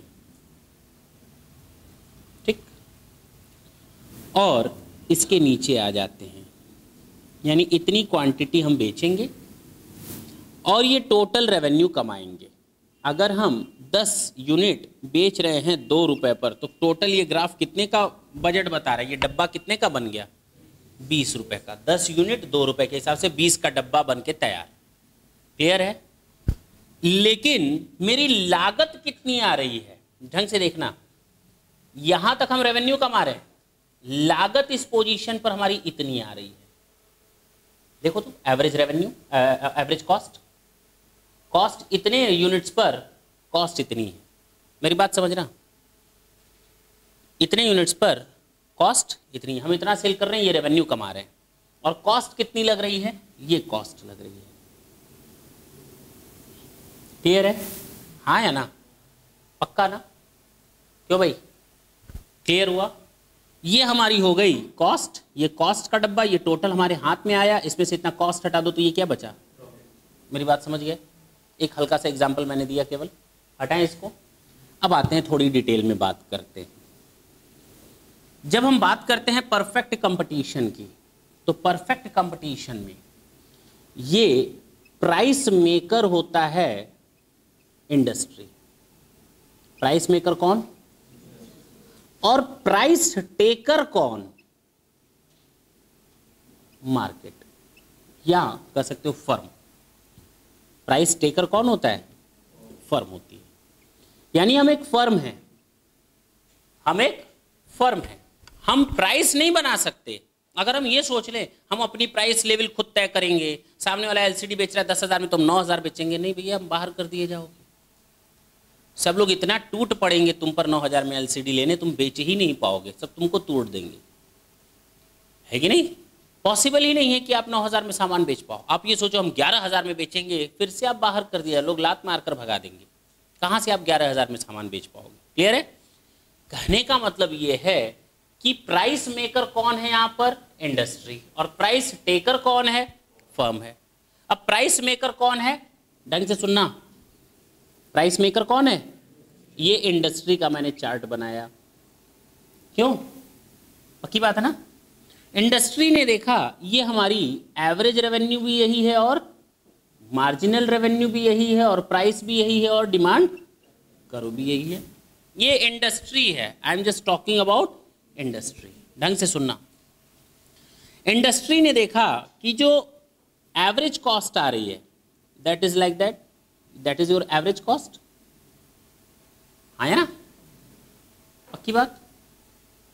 ठीक। और इसके नीचे आ जाते हैं, यानी इतनी क्वांटिटी हम बेचेंगे और ये टोटल रेवेन्यू कमाएंगे। अगर हम 10 यूनिट बेच रहे हैं 2 रुपए पर, तो टोटल ये ग्राफ कितने का बजट बता रहा है? ये डब्बा कितने का बन गया? 20 रुपए का। 10 यूनिट 2 रुपए के हिसाब से 20 का डब्बा बन के तैयार। क्लियर है? लेकिन मेरी लागत कितनी आ रही है? ढंग से देखना, यहां तक हम रेवेन्यू कमा रहे हैं, लागत इस पोजीशन पर हमारी इतनी आ रही है। देखो तो, average revenue, average cost, cost इतने यूनिट्स पर कॉस्ट इतनी है। मेरी बात समझना, इतने यूनिट्स पर कॉस्ट इतनी है। हम इतना सेल कर रहे हैं, ये रेवेन्यू कमा रहे हैं, और कॉस्ट कितनी लग रही है? ये कॉस्ट लग रही है। क्लियर है? हाँ या ना? पक्का ना? क्यों भाई? क्लियर हुआ? ये हमारी हो गई कॉस्ट, ये कॉस्ट का डब्बा, ये टोटल हमारे हाथ में आया, इसमें से इतना कॉस्ट हटा दो तो ये क्या बचा? मेरी बात समझ गए? एक हल्का सा एग्जांपल मैंने दिया केवल, हटाएं इसको। अब आते हैं थोड़ी डिटेल में बात करते हैं। जब हम बात करते हैं परफेक्ट कंपटीशन की, तो परफेक्ट कंपटीशन में ये प्राइस मेकर होता है इंडस्ट्री। प्राइस मेकर कौन? और प्राइस टेकर कौन? मार्केट, या कह सकते हो फर्म। प्राइस टेकर कौन होता है? फर्म होती है। यानी हम एक फर्म हैं, हम एक फर्म हैं, हम प्राइस नहीं बना सकते। अगर हम ये सोच लें हम अपनी प्राइस लेवल खुद तय करेंगे, सामने वाला एलसीडी बेच रहा है 10,000 में, तो हम 9,000 बेचेंगे, नहीं भैया, हम बाहर कर दिए जाओगे। सब लोग इतना टूट पड़ेंगे तुम पर 9,000 में एलसीडी लेने, तुम बेच ही नहीं पाओगे, सब तुमको तोड़ देंगे, है कि नहीं? पॉसिबल ही नहीं है कि आप 9,000 में सामान बेच पाओ। आप ये सोचो हम 11,000 में बेचेंगे, फिर से आप बाहर कर दिया, लोग लात मार कर भगा देंगे। कहाँ से आप 11,000 में सामान बेच पाओगे? क्लियर है? कहने का मतलब ये है कि प्राइस मेकर कौन है यहाँ पर? इंडस्ट्री। और प्राइस टेकर कौन है? फर्म है। अब प्राइस मेकर कौन है? ढंग से सुनना, प्राइस मेकर कौन है? ये इंडस्ट्री का मैंने चार्ट बनाया। क्यों? पक्की बात है ना? इंडस्ट्री ने देखा ये हमारी एवरेज रेवेन्यू भी यही है, और मार्जिनल रेवेन्यू भी यही है, और प्राइस भी यही है, और डिमांड करो भी यही है। ये इंडस्ट्री है, I am just talking about industry. ढंग से सुनना। इंडस्ट्री ने देखा कि जो एवरेज कॉस्ट आ रही है that is like that is your average cost. हाँ है ना, पक्की बात,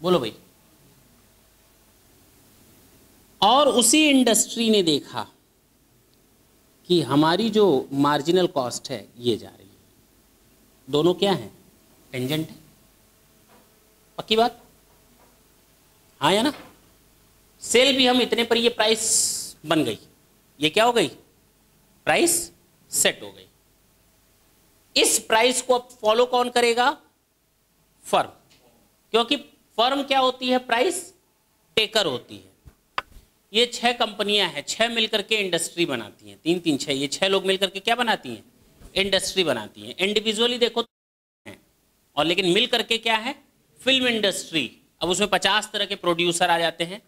बोलो भाई। और उसी इंडस्ट्री ने देखा कि हमारी जो मार्जिनल कॉस्ट है ये जा रही है, दोनों क्या है, टेंजेंट है। पक्की बात, हाँ या ना। सेल भी हम इतने पर, ये प्राइस बन गई, ये क्या हो गई, प्राइस सेट हो गई। इस प्राइस को अब फॉलो कौन करेगा, फर्म, क्योंकि फर्म क्या होती है, प्राइस टेकर होती है। ये 6 कंपनियां हैं, 6 मिलकर के इंडस्ट्री बनाती हैं, 3 3 6, ये 6 लोग मिलकर के क्या बनाती हैं, इंडस्ट्री बनाती हैं। इंडिविजुअली देखो हैं, और लेकिन मिल करके क्या है, फिल्म इंडस्ट्री। अब उसमें 50 तरह के प्रोड्यूसर आ जाते हैं,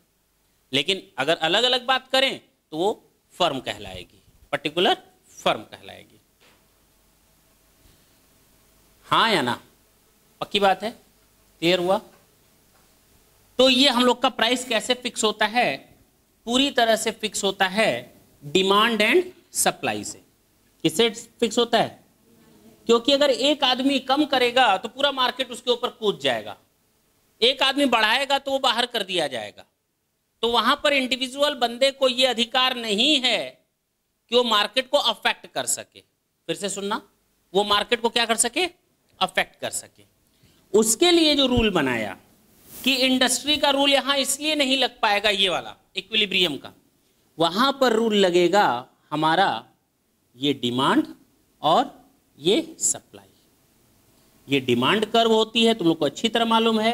लेकिन अगर अलग अलग बात करें तो वो फर्म कहलाएगी, पर्टिकुलर फर्म कहलाएगी। हाँ या ना, पक्की बात है, क्लियर हुआ। तो ये हम लोग का प्राइस कैसे फिक्स होता है, पूरी तरह से फिक्स होता है डिमांड एंड सप्लाई से। किससे फिक्स होता है, क्योंकि अगर एक आदमी कम करेगा तो पूरा मार्केट उसके ऊपर कूद जाएगा, एक आदमी बढ़ाएगा तो वो बाहर कर दिया जाएगा। तो वहां पर इंडिविजुअल बंदे को ये अधिकार नहीं है कि वो मार्केट को अफेक्ट कर सके। फिर से सुनना, वो मार्केट को क्या कर सके, अफेक्ट कर सके। उसके लिए जो रूल बनाया कि इंडस्ट्री का रूल यहां इसलिए नहीं लग पाएगा, ये वाला इक्विलिब्रियम का, वहां पर रूल लगेगा हमारा ये डिमांड और ये सप्लाई। ये डिमांड कर्व होती है, तुम लोग को अच्छी तरह मालूम है,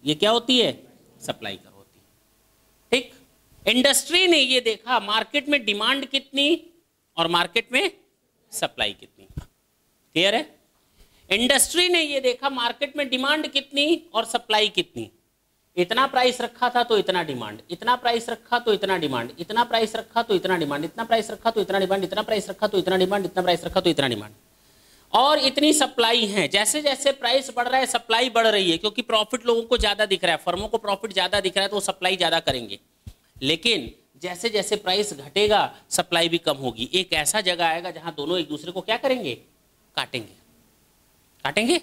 ये क्या होती है, सप्लाई कर्व होती है। ठीक, इंडस्ट्री ने ये देखा मार्केट में डिमांड कितनी और मार्केट में सप्लाई कितनी। क्लियर है, इंडस्ट्री ने ये देखा मार्केट में डिमांड कितनी और सप्लाई कितनी। इतना प्राइस रखा था तो इतना डिमांड, इतना प्राइस रखा तो इतना डिमांड, इतना प्राइस रखा तो इतना डिमांड, इतना प्राइस रखा तो इतना डिमांड, इतना प्राइस रखा तो इतना डिमांड, इतना प्राइस रखा तो इतना डिमांड, और इतनी सप्लाई है। जैसे जैसे प्राइस बढ़ रहा है सप्लाई बढ़ रही है, क्योंकि प्रॉफिट लोगों को ज्यादा दिख रहा है, फर्मों को प्रॉफिट ज्यादा दिख रहा है तो वो सप्लाई ज्यादा करेंगे। लेकिन जैसे जैसे प्राइस घटेगा सप्लाई भी कम होगी। एक ऐसा जगह आएगा जहां दोनों एक दूसरे को क्या करेंगे, काटेंगे, काटेंगे।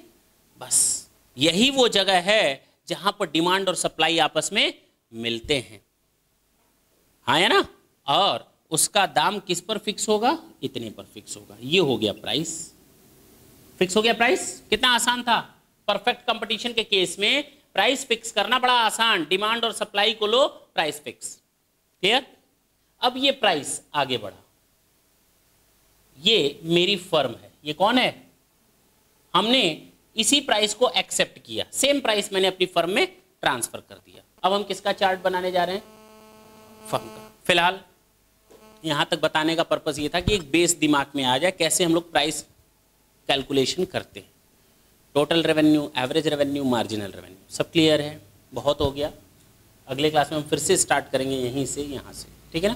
बस यही वो जगह है जहां पर डिमांड और सप्लाई आपस में मिलते हैं। हाँ या ना, और उसका दाम किस पर फिक्स होगा, इतने पर फिक्स होगा। ये हो गया प्राइस, फिक्स हो गया प्राइस। कितना आसान था, परफेक्ट कंपटीशन के केस में प्राइस फिक्स करना बड़ा आसान, डिमांड और सप्लाई को लो, प्राइस फिक्स। क्लियर। अब ये प्राइस आगे बढ़ा, ये मेरी फर्म है, ये कौन है, हमने इसी प्राइस को एक्सेप्ट किया, सेम प्राइस मैंने अपनी फर्म में ट्रांसफर कर दिया। अब हम किसका चार्ट बनाने जा रहे हैं, फर्म का। फिलहाल यहां तक बताने का पर्पस ये था कि एक बेस दिमाग में आ जाए कैसे हम लोग प्राइस कैलकुलेशन करते हैं। Total revenue, average revenue, marginal revenue, सब क्लियर है, बहुत हो गया। अगले क्लास में हम फिर से स्टार्ट करेंगे यहीं से, यहाँ से, ठीक है ना।